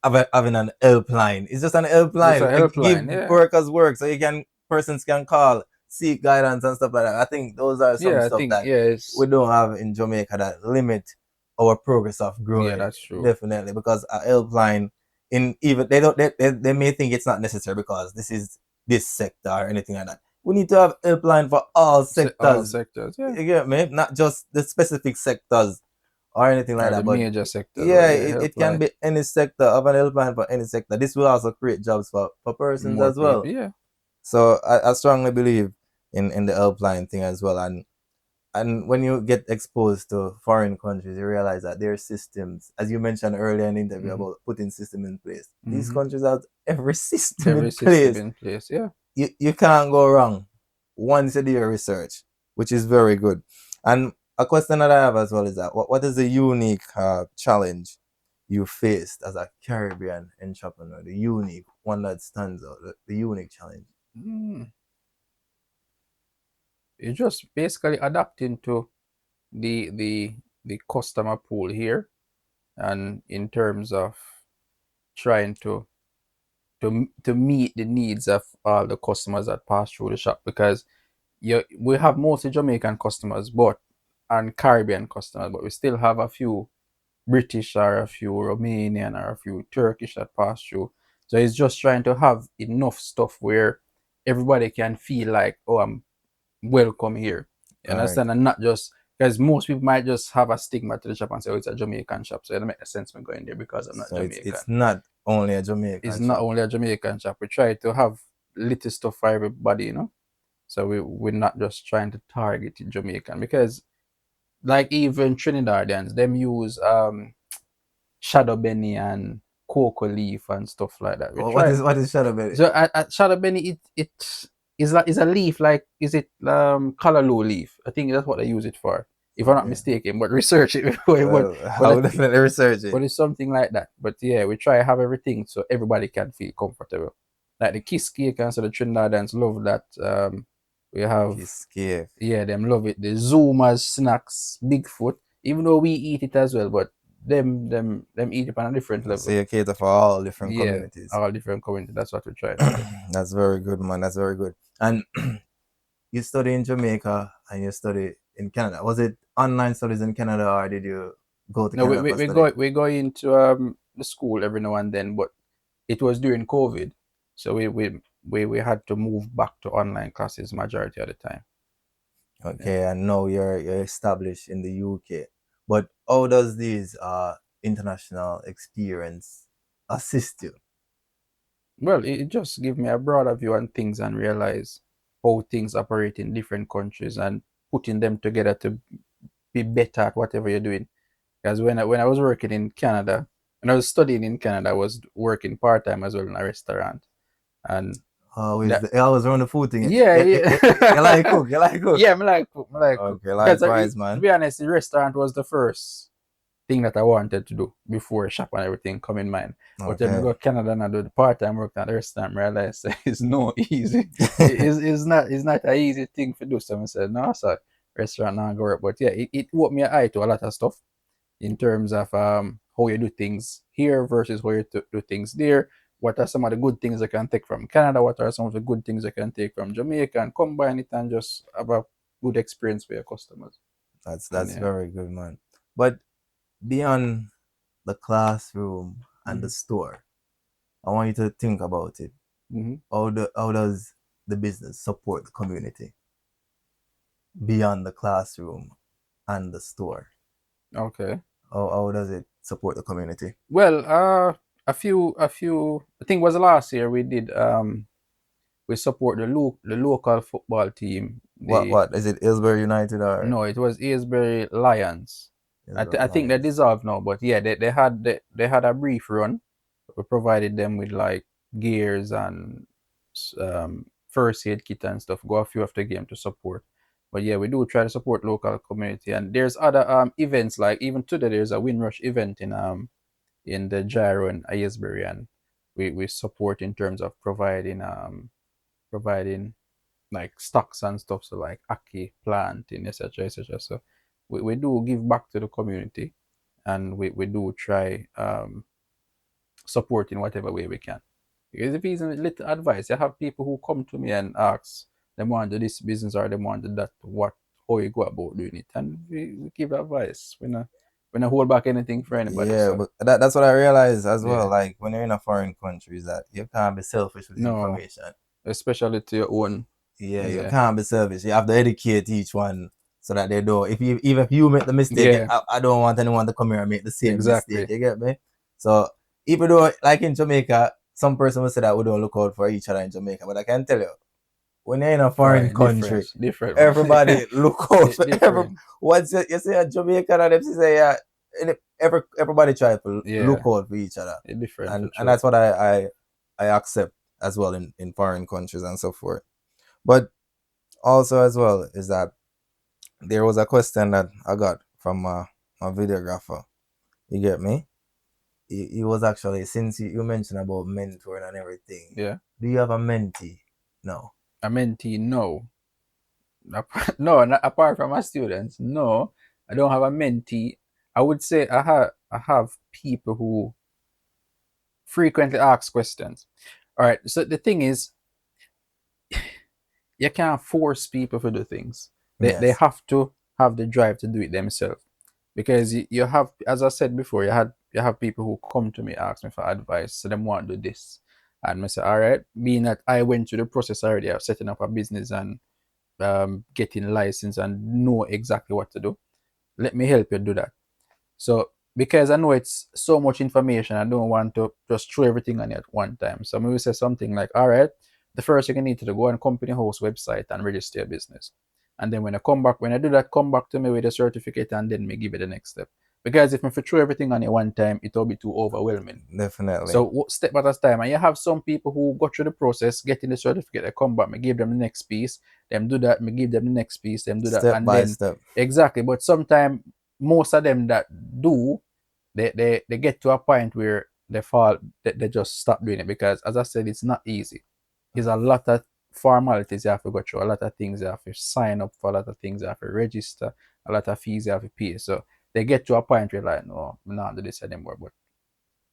Speaker 2: Having an helpline. It's just an helpline.
Speaker 1: It's a helpline,
Speaker 2: give workers work so persons can call, seek guidance and stuff like that. I think those are some stuff that we don't have in Jamaica that limit our progress of growing.
Speaker 1: Yeah, that's true.
Speaker 2: Definitely, because a helpline they may think it's not necessary because this is this sector or anything like that. We need to have helpline for all sectors.
Speaker 1: All sectors, yeah.
Speaker 2: You get me? Not just the specific sectors or anything like that.
Speaker 1: The major sector.
Speaker 2: Yeah, it can be any sector of an helpline for any sector. This will also create jobs for persons as well.
Speaker 1: People, yeah.
Speaker 2: So I strongly believe in the helpline thing as well. And when you get exposed to foreign countries, you realize that their systems, as you mentioned earlier in the interview about putting system in place. These countries have every system in place.
Speaker 1: Yeah.
Speaker 2: You can't go wrong once you do your research, which is very good. And a question that I have as well is that what is the unique challenge you faced as a Caribbean entrepreneur? The unique one that stands out, the unique challenge.
Speaker 1: You're just basically adapting to the customer pool here, and in terms of trying to meet the needs of all the customers that pass through the shop, because we have mostly Jamaican customers and Caribbean customers, but we still have a few British or a few Romanian or a few Turkish that pass through. So it's just trying to have enough stuff where everybody can feel like, oh, I'm welcome here. You understand? And not just because most people might just have a stigma to the shop and say, oh, it's a Jamaican shop. So it doesn't make sense me going there because I'm not Jamaican.
Speaker 2: It's not only a Jamaican
Speaker 1: It's
Speaker 2: shop.
Speaker 1: not only a Jamaican shop. We try to have little stuff for everybody, you know? So we're not just trying to target Jamaican because like even Trinidadians, them use shadow benny and cocoa leaf and stuff like that.
Speaker 2: What is shadow benny?
Speaker 1: So at shadow benny, it is like is a leaf like is it callaloo leaf? I think that's what they use it for, if I'm not mistaken. But research it before.
Speaker 2: Well, I will definitely research it.
Speaker 1: But it's something like that. But yeah, we try to have everything so everybody can feel comfortable. Like the kiss cake and so the Trinidadians love that. We have
Speaker 2: kiss cake.
Speaker 1: Yeah, them love it. The Zoomers snacks, Bigfoot. Even though we eat it as well, but them eat it on a different level.
Speaker 2: So you cater for all different communities.
Speaker 1: All different communities. That's what we try to do.
Speaker 2: That's very good, man. That's very good. And you study in Jamaica and you study in Canada. Was it online studies in Canada or did you go to Canada?
Speaker 1: No, we go into the school every now and then, but it was during COVID, so we had to move back to online classes majority of the time.
Speaker 2: Okay, and now you're established in the UK. But how does this international experience assist you?
Speaker 1: Well, it just gives me a broader view on things and realize how things operate in different countries and putting them together to be better at whatever you're doing. Because when I was working in Canada, when I was studying in Canada, I was working part-time as well in a restaurant. And
Speaker 2: I was on the food thing.
Speaker 1: Yeah.
Speaker 2: You like cook? You like cook?
Speaker 1: Yeah, I like cook.
Speaker 2: Okay, likewise, man.
Speaker 1: To be honest, the restaurant was the first thing that I wanted to do before shop and everything come in mind. But then we go to Canada and I do the part-time work at the restaurant, realize it's no easy. it's not an easy thing to do. So I said, no, sir, restaurant not go work. But yeah, it opened me an eye to a lot of stuff in terms of how you do things here versus how you do things there. What are some of the good things I can take from Canada? What are some of the good things I can take from Jamaica and combine it and just have a good experience for your customers?
Speaker 2: That's very good, man. But beyond the classroom and the store, I want you to think about it. How does the business support the community beyond the classroom and the store?
Speaker 1: Okay.
Speaker 2: How does it support the community?
Speaker 1: Well, a few. I think it was last year we did. We support the local football team.
Speaker 2: What is it? Aylesbury United or
Speaker 1: no? It was Aylesbury Lions. I think they dissolved now, but yeah, they had a brief run. We provided them with like gears and first aid kit and stuff. Go a few after game to support. But yeah, we do try to support local community, and there's other events like even today there's a Windrush event in the Gyro and Aylesbury, and we support in terms of providing like stocks and stuff, so like ackee planting, etc. So we do give back to the community, and we do try support in whatever way we can. Because if it's a little advice, I have people who come to me and ask them want to do this business or they want to do that, how you go about doing it, and we give advice. We not hold back anything for anybody.
Speaker 2: Yeah, so. But that's what I realized as well. Like when you're in a foreign country, is that you can't be selfish with information,
Speaker 1: especially to your own.
Speaker 2: Yeah, you can't be selfish. You have to educate each one so that they don't. Even if you make the mistake, I don't want anyone to come here and make the same mistake. You get me? So even though, like in Jamaica, some person will say that we don't look out for each other in Jamaica, but I can tell you, when you're in a foreign country,
Speaker 1: different.
Speaker 2: Everybody look out for everyone. Once you say a Jamaican and them say everybody try to look out for each other.
Speaker 1: Different.
Speaker 2: And that's what I accept as well in foreign countries and so forth. But also as well is that there was a question that I got from my videographer. You get me? He was actually, since you mentioned about mentoring and everything.
Speaker 1: Yeah.
Speaker 2: Do you have a mentee? No.
Speaker 1: A mentee? No. No, not apart from my students. No, I don't have a mentee. I would say I have people who frequently ask questions. All right. So the thing is, you can't force people to do things. They have to have the drive to do it themselves. Because you have, as I said before, you have people who come to me, ask me for advice, so they want to do this. And I say, all right, being that I went through the process already of setting up a business and getting license and know exactly what to do, let me help you do that. So because I know it's so much information, I don't want to just throw everything on it at one time. So maybe say something like, all right, the first thing you need to do, go on company house website and register your business. And then when I do that, come back to me with a certificate and then me give it the next step. Because if I throw everything on it one time, it will be too overwhelming.
Speaker 2: Definitely.
Speaker 1: So step at a time. And you have some people who go through the process, getting the certificate, they come back, me give them the next piece, them do that, me give them the next piece, them do that.
Speaker 2: Step
Speaker 1: and
Speaker 2: by
Speaker 1: then
Speaker 2: step.
Speaker 1: Exactly. But sometimes most of them that do, they get to a point where they just stop doing it, because as I said, it's not easy. There's a lot of formalities you have to go through, a lot of things you have to sign up for, a lot of things you have to register, a lot of fees you have to pay. So they get to a point where like, no, I'm not do this anymore. But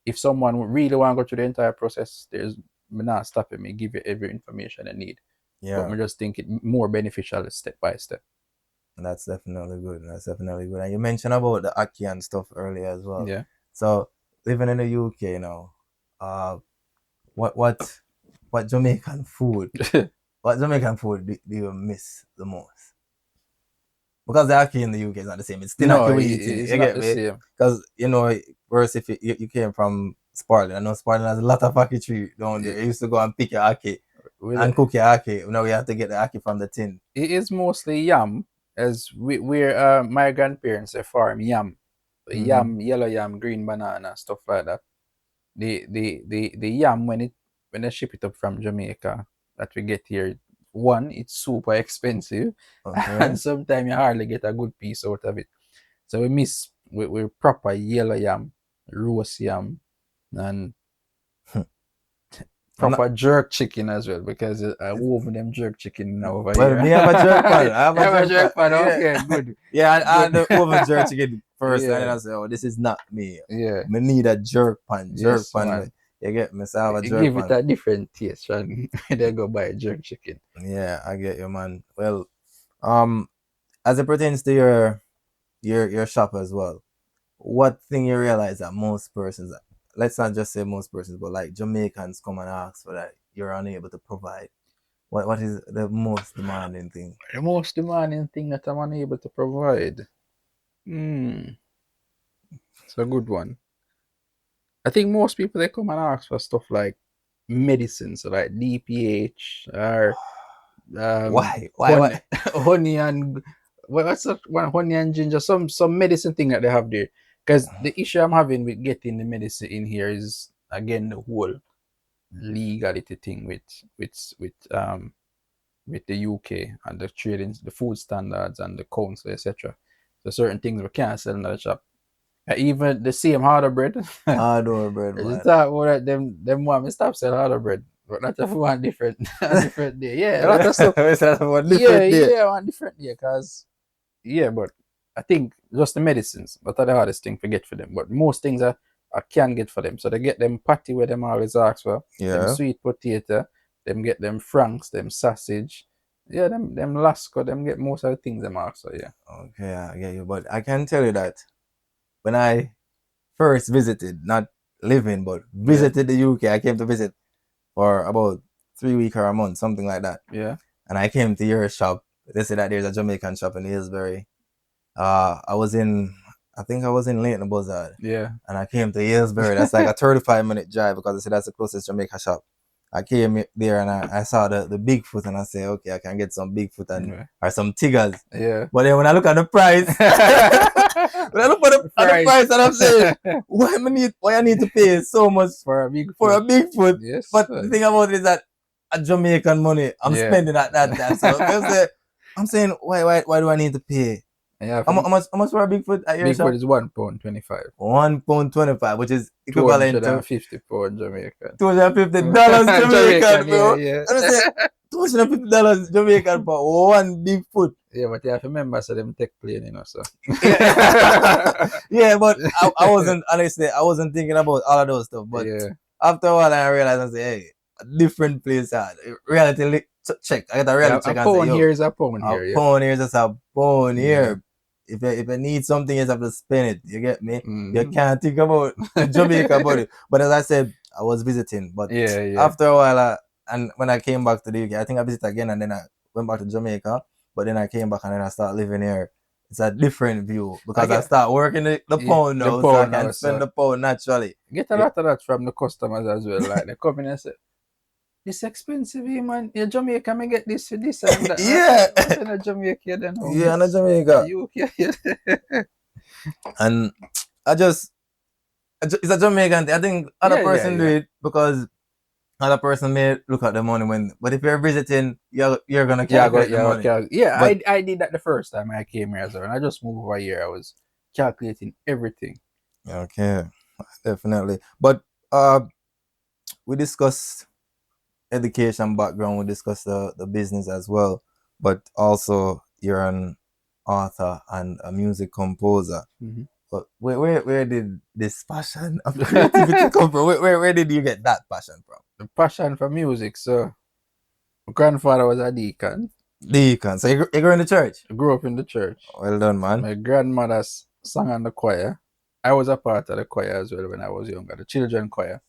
Speaker 1: if someone really want to go through the entire process, there's me not stopping me, give you every information you need.
Speaker 2: Yeah.
Speaker 1: But we just think it more beneficial step by step.
Speaker 2: And that's definitely good. That's definitely good. And you mentioned about the Aki and stuff earlier as well.
Speaker 1: Yeah.
Speaker 2: So living in the UK now, what Jamaican food what Jamaican food do you miss the most? Because the Aki in the UK is not the same. It's still
Speaker 1: No,
Speaker 2: we eat.
Speaker 1: it's
Speaker 2: You
Speaker 1: not
Speaker 2: get
Speaker 1: the
Speaker 2: me?
Speaker 1: same.
Speaker 2: Because whereas if you came from Spartan, I know Spartan has a lot of Aki tree down there. You used to go and pick your Aki and cook your Aki. Now we have to get the Aki from the tin.
Speaker 1: It is mostly yam, as we're my grandparents they farm yam, yellow yam, green banana, stuff like that. The yam when they ship it up from Jamaica that we get here, one, it's super expensive, and sometimes you hardly get a good piece out of it. So we miss we proper yellow yam, roast yam, and proper jerk chicken as well, because I wove them jerk chicken now over here.
Speaker 2: Well, me have a jerk pan. I have
Speaker 1: a jerk pan. Okay, good.
Speaker 2: Yeah, I had the oven jerk chicken first, and then I said, "Oh, this is not me.
Speaker 1: Yeah,
Speaker 2: me need a jerk pan. Jerk pan.
Speaker 1: Man.
Speaker 2: You get me? So I have a jerk
Speaker 1: give
Speaker 2: pan.
Speaker 1: It a different taste, and they go buy jerk chicken.
Speaker 2: Yeah, I get you, man. Well, as it pertains to your shop as well, what thing you realize that most persons, let's not just say most persons, but like Jamaicans come and ask for that you're unable to provide? What is the most demanding thing?
Speaker 1: The most demanding thing that I'm unable to provide? It's a good one. I think most people, they come and ask for stuff like medicines, like DPH or
Speaker 2: Why?
Speaker 1: honey and what's that one? Honey and ginger, some medicine thing that they have there. Because the issue I'm having with getting the medicine in here is, again, the whole legality thing with the UK and the trading, the food standards and the council, etc. So certain things we can't sell in the shop. Even the same harder bread.
Speaker 2: Harder bread, man.
Speaker 1: Just talk about them want me stop selling harder bread. But not if we want different different day. Yeah, a lot of stuff. One different day, cause but I think just the medicines, that are the hardest thing to get for them. But most things I can get for them. So they get them patty where them always ask for.
Speaker 2: Yeah.
Speaker 1: Them sweet potato, them get them franks, them sausage. Yeah, them lasco, them get most of the things them ask for, yeah.
Speaker 2: Okay, I get you. But I can tell you that when I first visited, not living, but visited the UK, I came to visit for about 3 weeks or a month, something like that.
Speaker 1: Yeah.
Speaker 2: And I came to your shop. They said that there's a Jamaican shop in Hillsbury. I think I was in Leighton Buzzard.
Speaker 1: Yeah.
Speaker 2: And I came to Hillsbury. That's like a 35-minute drive, because they said that's the closest Jamaica shop. I came there and I saw the Bigfoot, and I said, okay, I can get some Bigfoot or some Tigers.
Speaker 1: Yeah.
Speaker 2: But then when I look at the price, when I look at the price, and I'm saying, why I need to pay so much for a Bigfoot?
Speaker 1: Yes.
Speaker 2: But the thing about it is that Jamaican money I'm spending at that time. So I'm saying, why do I need to pay?
Speaker 1: Yeah,
Speaker 2: how much for a Bigfoot at your shop?
Speaker 1: Bigfoot is £1.25.
Speaker 2: £1.25, which is equivalent to
Speaker 1: £250 Jamaican.
Speaker 2: $250 Jamaican, bro.
Speaker 1: Yeah.
Speaker 2: And I say $250 Jamaican for one Bigfoot.
Speaker 1: Yeah, but you have to remember, so them tech plane, so.
Speaker 2: Yeah, but I wasn't thinking about all of those stuff. But after a while, I realized, I say, hey, a different place. Reality check. I got a reality check.
Speaker 1: A pound here is a pound here.
Speaker 2: A pound here is just a pound here. If you need something, you have to spend it. You get me? You can't think about Jamaica about it. But as I said, I was visiting, but
Speaker 1: Yeah.
Speaker 2: after a while, and when I came back to the UK, I think I visited again, and then I went back to Jamaica. But then I came back and then I started living here. It's a different view because I start working the pound now, so I can spend the pound naturally.
Speaker 1: Get a lot of that from the customers as well. Like they come in and say, "It's expensive, man. In Jamaica, me get this for this and that."
Speaker 2: Yeah.
Speaker 1: What's in Jamaica then?
Speaker 2: Yeah, in Jamaica.
Speaker 1: UK.
Speaker 2: And it's a Jamaican thing. I think other person do it because other person may look at the money but if you're visiting, you're gonna calculate the money.
Speaker 1: But I did that the first time I came here as well. And I just moved over here. I was calculating everything.
Speaker 2: Okay, definitely. But we discussed education background, we discussed the business as well, but also you're an author and a music composer.
Speaker 1: Mm-hmm.
Speaker 2: But where did this passion of creativity come from? Where did you get that passion from?
Speaker 1: The passion for music. So my grandfather was a deacon.
Speaker 2: So you grew in the church?
Speaker 1: I grew up in the church.
Speaker 2: Well done, man.
Speaker 1: My grandmother sang in the choir. I was a part of the choir as well when I was younger, the children choir.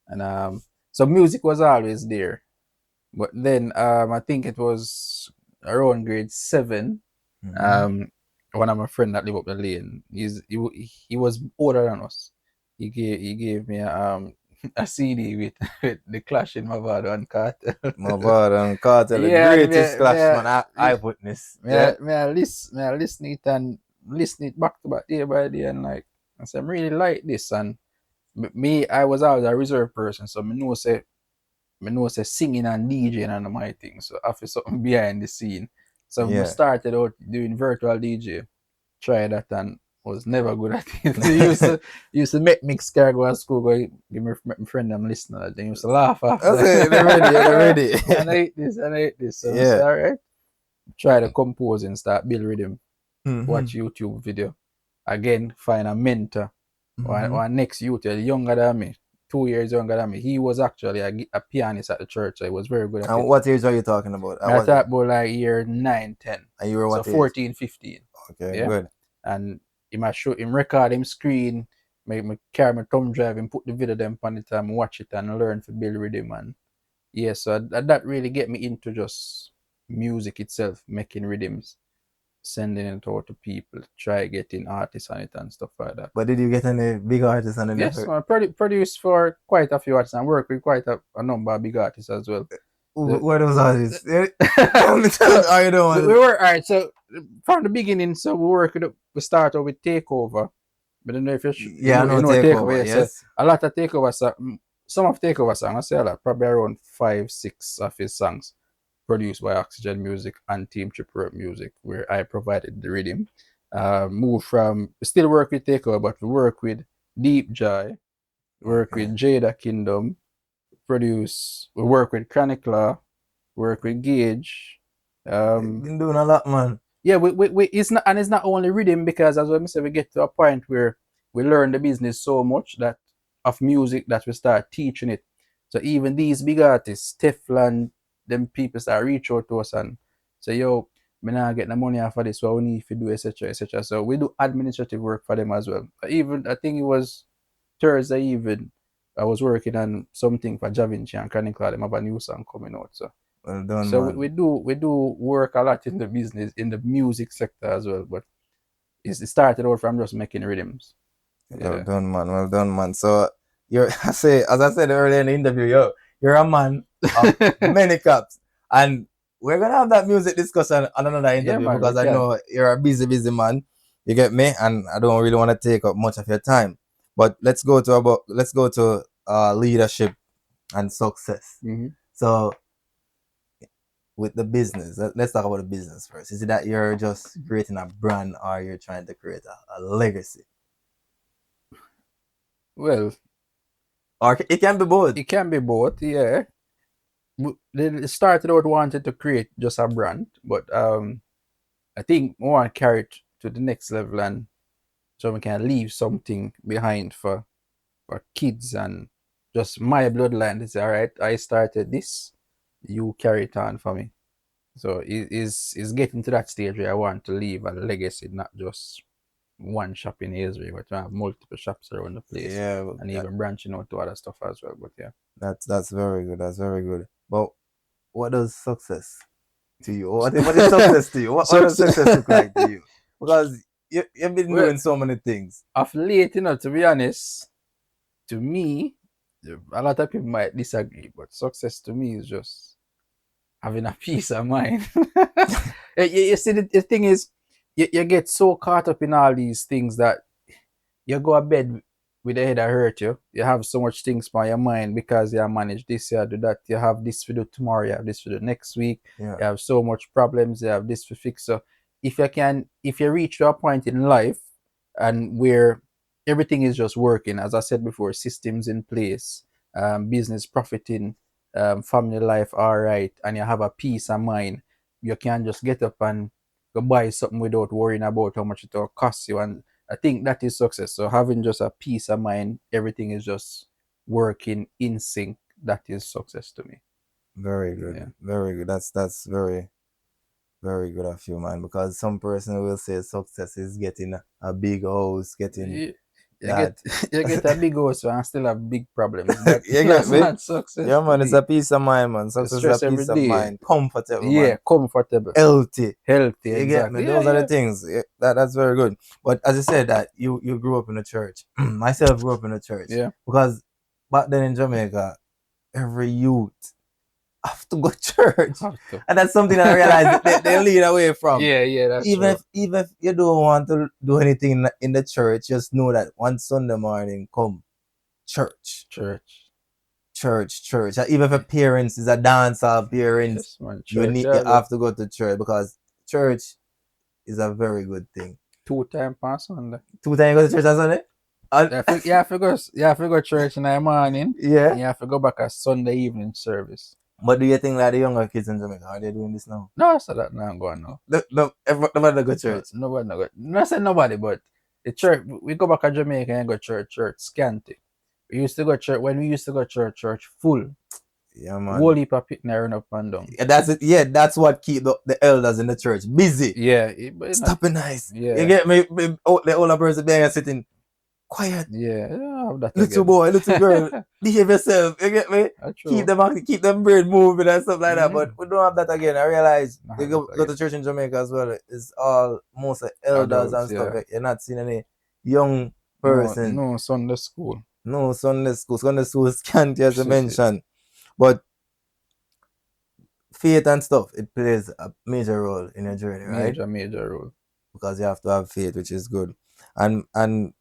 Speaker 1: And so music was always there. But then I think it was around grade 7. One of my friends that live up the lane, he was older than us. He gave me a CD with the Clash in Mavado and Cartel.
Speaker 2: Mavado and Cartel, the greatest Clash, man. I witnessed.
Speaker 1: I listen it and listen it back to back day by day, and like I said, I really like this. And me, I was always a reserved person, so I know say singing and DJing and my thing. So after something behind the scene. So we started out doing virtual DJ. Tried that and was never good at it. used to make mix car go to school, go give my friend them listening. They used to laugh after.
Speaker 2: They're ready.
Speaker 1: And I hate this. So alright. Try to compose and start build rhythm. Watch YouTube video. Again, find a mentor. Or next youth, younger than me. 2 years younger than me. He was actually a pianist at the church. So he was very good at it.
Speaker 2: And what age are you talking about?
Speaker 1: I talk about like year 9, 10.
Speaker 2: And you were what
Speaker 1: so 14, 15.
Speaker 2: Okay, good.
Speaker 1: And him record him screen, me carry my thumb drive and put the video them on it and watch it and learn to build rhythm. And so that really get me into just music itself, making rhythms, sending it out to people, try getting artists on it and stuff like that.
Speaker 2: But did you get any big artists on it?
Speaker 1: Yes, I produced for quite a few artists and work with quite a number of big artists as well.
Speaker 2: What are those artists? Tell me how you doing?
Speaker 1: We were alright. So from the beginning, so we started with Takeova. But I don't know if you know Takeova. Yes. So a lot of Takeova songs, some of Takeova songs, I say a lot, probably around 5, 6 of his songs produced by Oxygen Music and Team CHEORAY Music, where I provided the rhythm. Still work with Takeova, but we work with Deep Jai, work with Jada Kingdom, we work with Chronicler, work with Gage.
Speaker 2: Been doing a lot, man.
Speaker 1: Yeah, it's not only rhythm, because as I said, we get to a point where we learn the business so much that of music that we start teaching it. So even these big artists, Teflon, them people start reach out to us and say, yo, me not get the money off of this, what we need to do, etc. etc. So we do administrative work for them as well. Even I think it was Thursday evening, I was working on something for Javinci and Chronicler. Them have a new song coming out. So
Speaker 2: well done,
Speaker 1: so
Speaker 2: man.
Speaker 1: we do work a lot in the business, in the music sector as well. But it started out from just making rhythms.
Speaker 2: Well done, man. So as I said earlier in the interview, you're a man of many caps. And we're gonna have that music discussion on another interview, because I know you're a busy man. You get me? And I don't really want to take up much of your time. But let's go to leadership and success. So with the business, let's talk about the business first. Is it that you're just creating a brand, or you're trying to create a legacy?
Speaker 1: Well,
Speaker 2: or it can be both.
Speaker 1: It can be both, yeah. They started out wanting to create just a brand, but I think we want to carry it to the next level, and so we can leave something behind for kids and just my bloodline. It's all right. I started this, you carry it on for me. So it's getting to that stage where I want to leave a legacy, not just one shop in Israel, but we have multiple shops around the place.
Speaker 2: Yeah,
Speaker 1: and even branching out to other stuff as well. But yeah,
Speaker 2: that's very good. That's very good. But what does success to you? What is success to you? What does success look like to you? Because you've been doing so many things.
Speaker 1: Of late, to be honest, to me, a lot of people might disagree, but success to me is just having a peace of mind. you see, the thing is, you get so caught up in all these things that you go to bed with the head that hurt you. You have so much things on your mind because you manage this, you do that. You have this to do tomorrow, you have this to do next week.
Speaker 2: Yeah.
Speaker 1: You have so much problems, you have this to fix. So if you reach to a point in life and where everything is just working, as I said before, systems in place, business profiting, family life all right, and you have a peace of mind, you can just get up and go buy something without worrying about how much it will cost you. And I think that is success. So having just a peace of mind, everything is just working in sync. That is success to me.
Speaker 2: Very good. Yeah. Very good. That's very, very good of you, man. Because some person will say success is getting a big house, getting
Speaker 1: you get a big house and still have big problems. That's not success.
Speaker 2: Yeah, man, it's a peace of mind, man. Success is a peace of mind. Comfortable,
Speaker 1: yeah,
Speaker 2: man.
Speaker 1: comfortable.
Speaker 2: Healthy.
Speaker 1: You
Speaker 2: exactly.
Speaker 1: Get
Speaker 2: me? Those are the things. That's very good. But as I said, that you grew up in a church. Myself grew up in a church.
Speaker 1: Yeah.
Speaker 2: Because back then in Jamaica, every youth have to go to church. And that's something that I realized they lead away from.
Speaker 1: Yeah, that's
Speaker 2: even if you don't want to do anything in the church, just know that one Sunday morning, come church. Even if a parents is a dancehall parents, you have to go to church, because church is a very good thing.
Speaker 1: 2 times per Sunday.
Speaker 2: 2 times you go to church on Sunday?
Speaker 1: You have to go to church in the morning.
Speaker 2: Yeah.
Speaker 1: And you have to go back at Sunday evening service.
Speaker 2: But do you think like the younger kids in Jamaica, are they doing this now?
Speaker 1: No, so that now going now.
Speaker 2: Nobody go to church.
Speaker 1: Nobody go. Not say nobody, but the church. We go back to Jamaica and go church scanty. We used to go church when we used to go church full.
Speaker 2: Yeah, man.
Speaker 1: Whole heap of people run up and down.
Speaker 2: Yeah, that's it. Yeah, that's what keep the elders in the church busy.
Speaker 1: Yeah,
Speaker 2: stop it nice.
Speaker 1: Yeah,
Speaker 2: you get me. The older person there sitting quiet.
Speaker 1: Yeah, that
Speaker 2: little
Speaker 1: again.
Speaker 2: Boy, little girl, behave yourself. You get me? Keep them brain moving and stuff like that. But we don't have that again. I realize you go to church in Jamaica as well. It's all most elders and stuff. Yeah. You're not seeing any young person.
Speaker 1: No Sunday school.
Speaker 2: No Sunday school. Sunday school is scanty, as I mentioned. But faith and stuff, it plays a major role in your journey, right?
Speaker 1: Major role.
Speaker 2: Because you have to have faith, which is good. And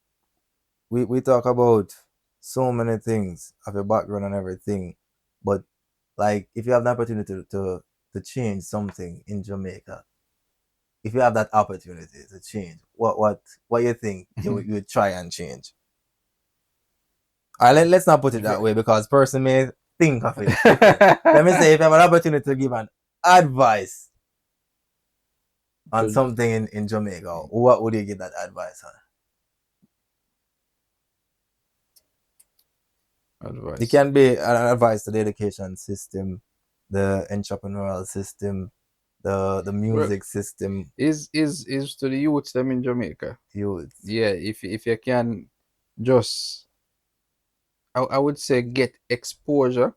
Speaker 2: we talk about so many things of your background and everything, but like if you have the opportunity to change something in Jamaica, if you have that opportunity to change, what you think you would try and change? Let's not put it that way, because person may think of it. Let me say, if you have an opportunity to give an advice on something in Jamaica, what would you give that advice on?
Speaker 1: Advice.
Speaker 2: It can be an advice to the education system, the entrepreneurial system, the music system.
Speaker 1: Is to the youths them in Jamaica.
Speaker 2: Youths.
Speaker 1: Yeah, if you can just, I would say, get exposure,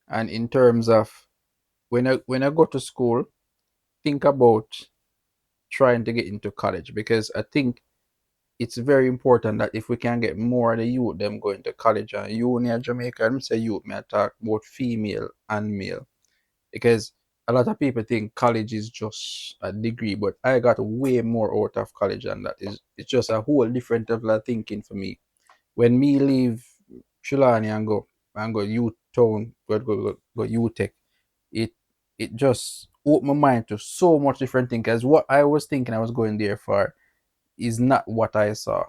Speaker 1: and in terms of when I go to school, think about trying to get into college, because I think it's very important that if we can get more of the youth them going to college and uni in Jamaica, I'm say youth, may I talk both female and male, because a lot of people think college is just a degree, but I got way more out of college than that. It's just a whole different level of thinking for me. When me leave Trelawney and go youth town, go youth tech, it just opened my mind to so much different things. Because what I was thinking I was going there for is not what I saw.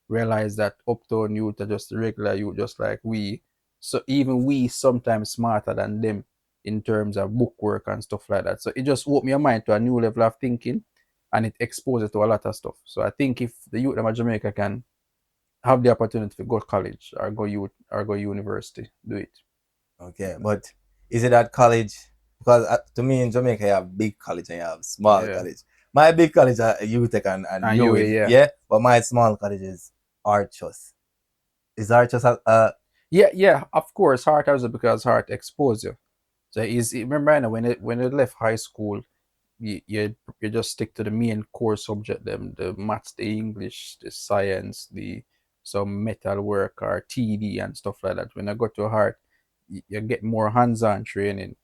Speaker 1: Realize that uptown youth are just regular youth, just like we. So even we sometimes smarter than them in terms of book work and stuff like that. So it just opened my mind to a new level of thinking, and it exposes to a lot of stuff. So I think if the youth of Jamaica can have the opportunity to go to college or go youth or go university, do it.
Speaker 2: Okay, but is it at college? Because to me in Jamaica you have big college and you have small college. My big college are UTech and UA, yeah. But my small college is Archus. Is Archus
Speaker 1: yeah, of course, Hart has it because Hart exposed you. So remember when you left high school, you just stick to the main core subject, them the maths, the English, the science, the some metal work or TD and stuff like that. When I go to Hart, you get more hands-on training.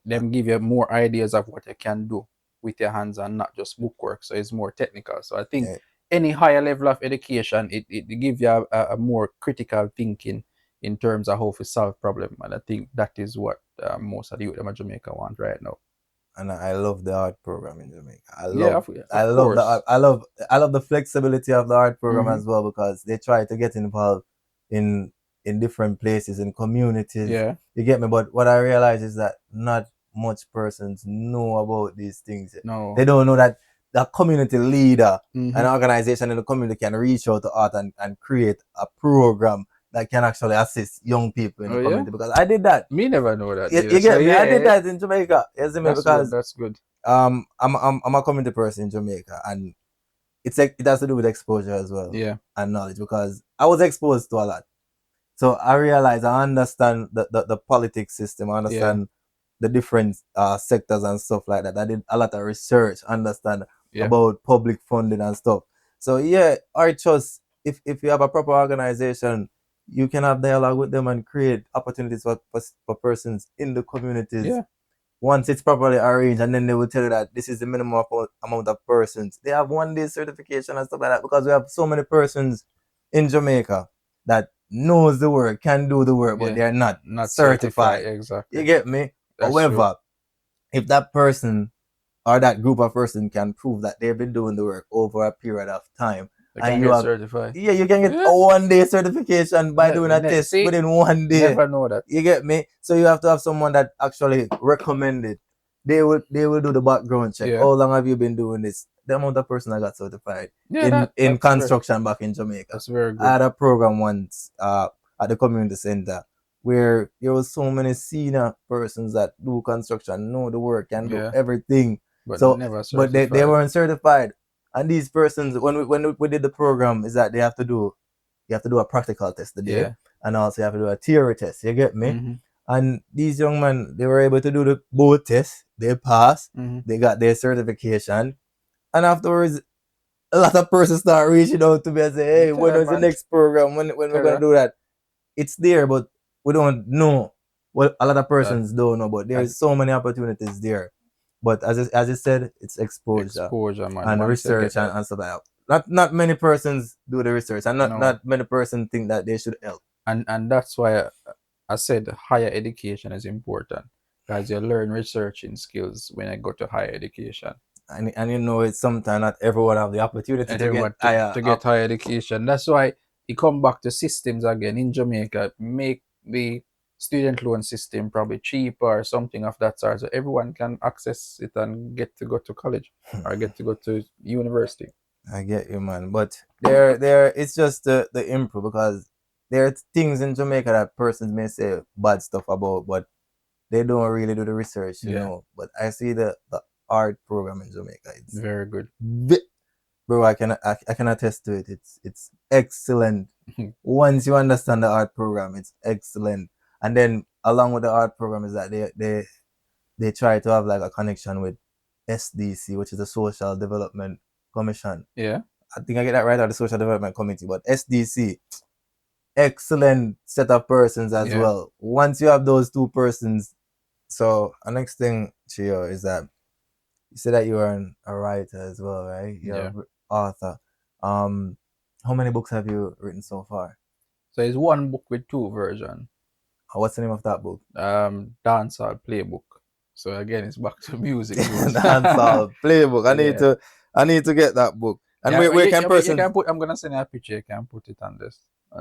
Speaker 1: Them give you more ideas of what you can do with your hands and not just bookwork. So it's more technical. So I think any higher level of education, it gives you a more critical thinking in terms of how to solve problem. And I think that is what most of the youth in Jamaica want right now.
Speaker 2: And I love the art program in Jamaica. I love the flexibility of the art program as well, because they try to get involved in different places, in communities.
Speaker 1: Yeah.
Speaker 2: You get me? But what I realize is that not much persons know about these things.
Speaker 1: No.
Speaker 2: They don't know that the community leader, an organization in the community can reach out to art and create a program that can actually assist young people in the community. Because I did that.
Speaker 1: Me never know that.
Speaker 2: You get me? I did that in Jamaica. Yes, because
Speaker 1: that's good.
Speaker 2: I'm a community person in Jamaica, and it has to do with exposure as well.
Speaker 1: Yeah.
Speaker 2: And knowledge, because I was exposed to a lot. So I realized I understand the politics system. I understand the different sectors and stuff like that. I did a lot of research, understand about public funding and stuff. So Archus, if you have a proper organization, you can have dialogue with them and create opportunities for persons in the communities.
Speaker 1: Yeah.
Speaker 2: Once it's properly arranged, and then they will tell you that this is the minimum amount of persons. They have 1 day certification and stuff like that, because we have so many persons in Jamaica that knows the work, can do the work, but they're not certified.
Speaker 1: Exactly.
Speaker 2: You get me? However, if that person or that group of person can prove that they've been doing the work over a period of time,
Speaker 1: and you are certified.
Speaker 2: Yeah, you can get a 1 day certification by doing a test within 1 day.
Speaker 1: Never know that.
Speaker 2: You get me? So you have to have someone that actually recommended. They will do the background check. How long have you been doing this? The amount of person that got certified in construction back in Jamaica.
Speaker 1: That's very good.
Speaker 2: I had a program once at the community center where there was so many senior persons that do construction, know the work, and do everything.
Speaker 1: But
Speaker 2: they weren't certified. And these persons, when we did the program, is that you have to do a practical test today, and also you have to do a theory test. You get me? And these young men, they were able to do both tests. They passed. They got their certification, and afterwards, a lot of persons start reaching out to me and say, "Hey, when is the next program? When we're gonna do that?" It's there, but we don't know. Well, a lot of persons don't know, but there's so many opportunities there. But as I said, it's exposure
Speaker 1: man,
Speaker 2: and research and stuff like that. Not many persons do the research, and not many persons think that they should help.
Speaker 1: And that's why I said higher education is important, because you learn researching skills when I go to higher education.
Speaker 2: And it's sometimes not everyone have the opportunity to get
Speaker 1: higher education. That's why you come back to systems again in Jamaica. Make the student loan system probably cheaper or something of that sort, so everyone can access it and get to go to college or get to go to university.
Speaker 2: I get you, man. But there it's just the improve, because there are things in Jamaica that persons may say bad stuff about, but they don't really do the research, you know. But I see the art program in Jamaica. It's
Speaker 1: very good.
Speaker 2: Bro, I can attest to it. It's excellent. Once you understand the art program, it's excellent. And then along with the art program is that they try to have like a connection with SDC, which is the Social Development Commission.
Speaker 1: Yeah.
Speaker 2: I think I get that right, or the Social Development Committee, but SDC, excellent set of persons as well. Once you have those two persons. So the next thing, Cheo, is that you said that you are a writer as well, right? You're an author. How many books have you written so far?
Speaker 1: So it's one book with 2 versions.
Speaker 2: What's the name of that book?
Speaker 1: Dancehall Playbook. So again, it's back to music.
Speaker 2: Dancehall Playbook. I need to get that book. And where can persons?
Speaker 1: You can put. I'm gonna send you a picture. You can put it on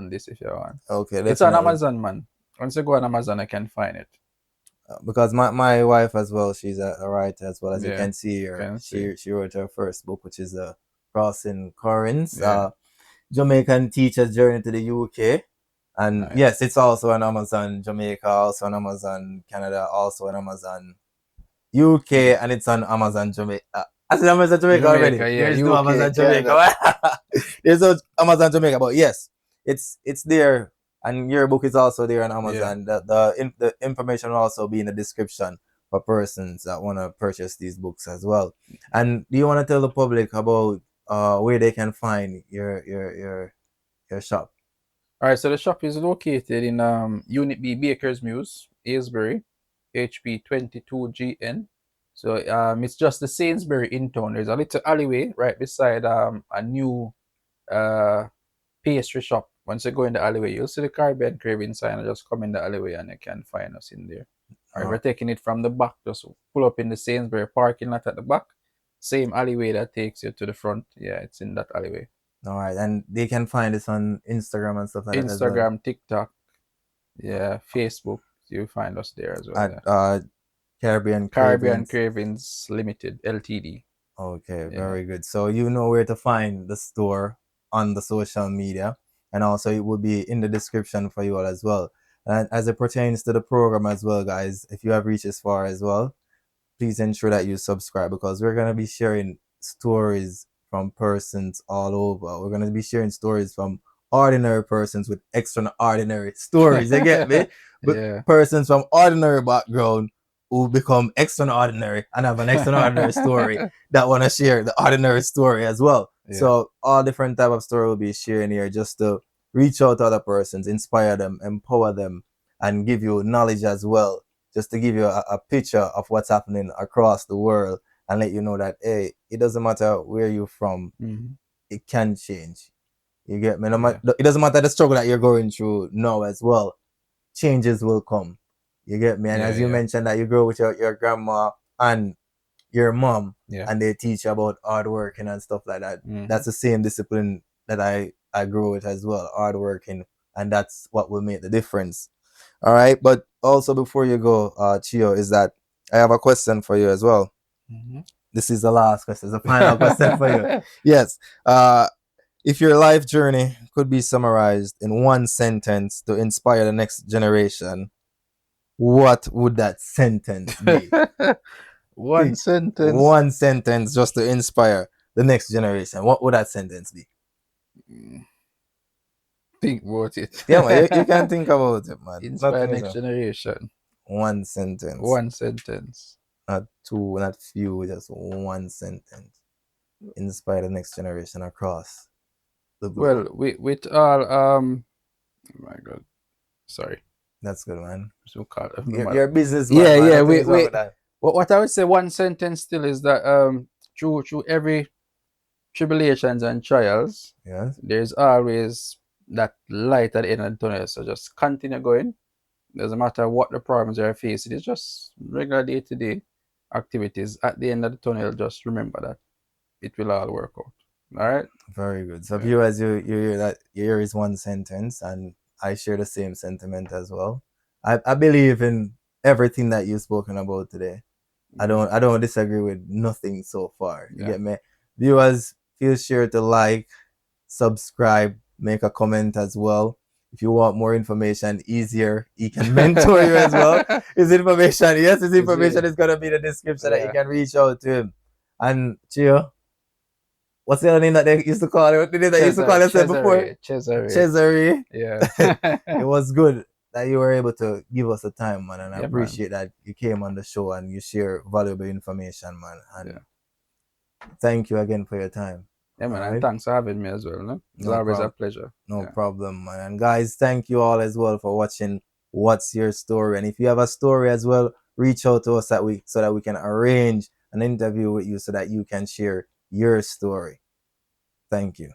Speaker 1: this if you want.
Speaker 2: Okay,
Speaker 1: it's on Amazon, man. Once you go on Amazon, I can find it.
Speaker 2: Because my wife as well, she's a writer as well, as you can see here. She wrote her first book, which is Crossing Currents, Jamaican Teacher's Journey to the UK. And yes, it's also on Amazon Jamaica, also on Amazon Canada, also on Amazon UK, and it's on Amazon Jamaica. I said Amazon Jamaica already.
Speaker 1: Yeah,
Speaker 2: There's no
Speaker 1: UK,
Speaker 2: Amazon Jamaica. There's no Amazon Jamaica, but yes, it's there, and your book is also there on Amazon. The information will also be in the description for persons that want to purchase these books as well. And do you want to tell the public about where they can find your shop?
Speaker 1: All right, so the shop is located in Unit B, Baker's Mews, Aylesbury, HP 22GN. So it's just the Sainsbury in town. There's a little alleyway right beside a new pastry shop. Once you go in the alleyway, you'll see the Caribbean Cravings sign. Just come in the alleyway and you can find us in there. All right, we're taking it from the back. Just pull up in the Sainsbury parking lot at the back. Same alleyway that takes you to the front. Yeah, it's in that alleyway.
Speaker 2: All right, and they can find this on Instagram and stuff like that as well.
Speaker 1: Instagram, TikTok, yeah, Facebook. You'll find us there as well.
Speaker 2: At Caribbean
Speaker 1: Cravings Limited, Ltd.
Speaker 2: Okay, very good. So you know where to find the store on the social media, and also it will be in the description for you all as well. And as it pertains to the program as well, guys, if you have reached this far as well, please ensure that you subscribe, because we're gonna be sharing stories from persons all over. We're gonna be sharing stories from ordinary persons with extraordinary stories. You get me? But persons from ordinary background who become extraordinary and have an extraordinary story that want to share the ordinary story as well. So all different type of story will be sharing here, just to reach out to other persons, inspire them, empower them, and give you knowledge as well, just to give you a picture of what's happening across the world, and let you know that, hey, it doesn't matter where you're from, it can change. You get me? It doesn't matter the struggle that you're going through now as well. Changes will come. You get me? And as you mentioned that you grow with your grandma and your mom, and they teach you about hard working and stuff like that. That's the same discipline that I grew with as well, hard working, and that's what will make the difference. All right, but also before you go, Cheo, is that I have a question for you as well. This is the last question, the final question for you. Yes. If your life journey could be summarized in one sentence to inspire the next generation, what would that sentence be?
Speaker 1: One sentence.
Speaker 2: One sentence just to inspire the next generation. What would that sentence be?
Speaker 1: Think about it.
Speaker 2: Yeah, man, you can think about it, man.
Speaker 1: Inspire next generation.
Speaker 2: One sentence.
Speaker 1: One sentence.
Speaker 2: Not two, not few, just one sentence. Inspire the next generation across the globe.
Speaker 1: Well, with all oh my god, sorry.
Speaker 2: That's good, man.
Speaker 1: So called
Speaker 2: your business.
Speaker 1: Yeah. Wait. What I would say, one sentence still is that through every tribulations and trials, there's always that light at the end of the tunnel. So just continue going. Doesn't matter what the problems you're facing. It's just regular day-to-day activities. At the end of the tunnel, just remember that it will all work out. All right.
Speaker 2: Very good. So viewers, you hear that. Here is one sentence, and I share the same sentiment as well. I believe in everything that you've spoken about today. I don't disagree with nothing so far. You get me? Viewers, feel sure to like, subscribe, make a comment as well. If you want more information, easier, he can mentor you as well. His information is gonna be in the description that you can reach out to him. And Cheo, what's the other name that they used to call it? The name that used to call it before? CHEORAY.
Speaker 1: Yeah.
Speaker 2: It was good that you were able to give us the time, man, and I appreciate that you came on the show and you share valuable information, man. And thank you again for your time.
Speaker 1: Yeah, man, and thanks for having me as well. No? It's always a pleasure.
Speaker 2: No problem, man. And guys, thank you all as well for watching What's Your Story. And if you have a story as well, reach out to us so that we can arrange an interview with you so that you can share your story. Thank you.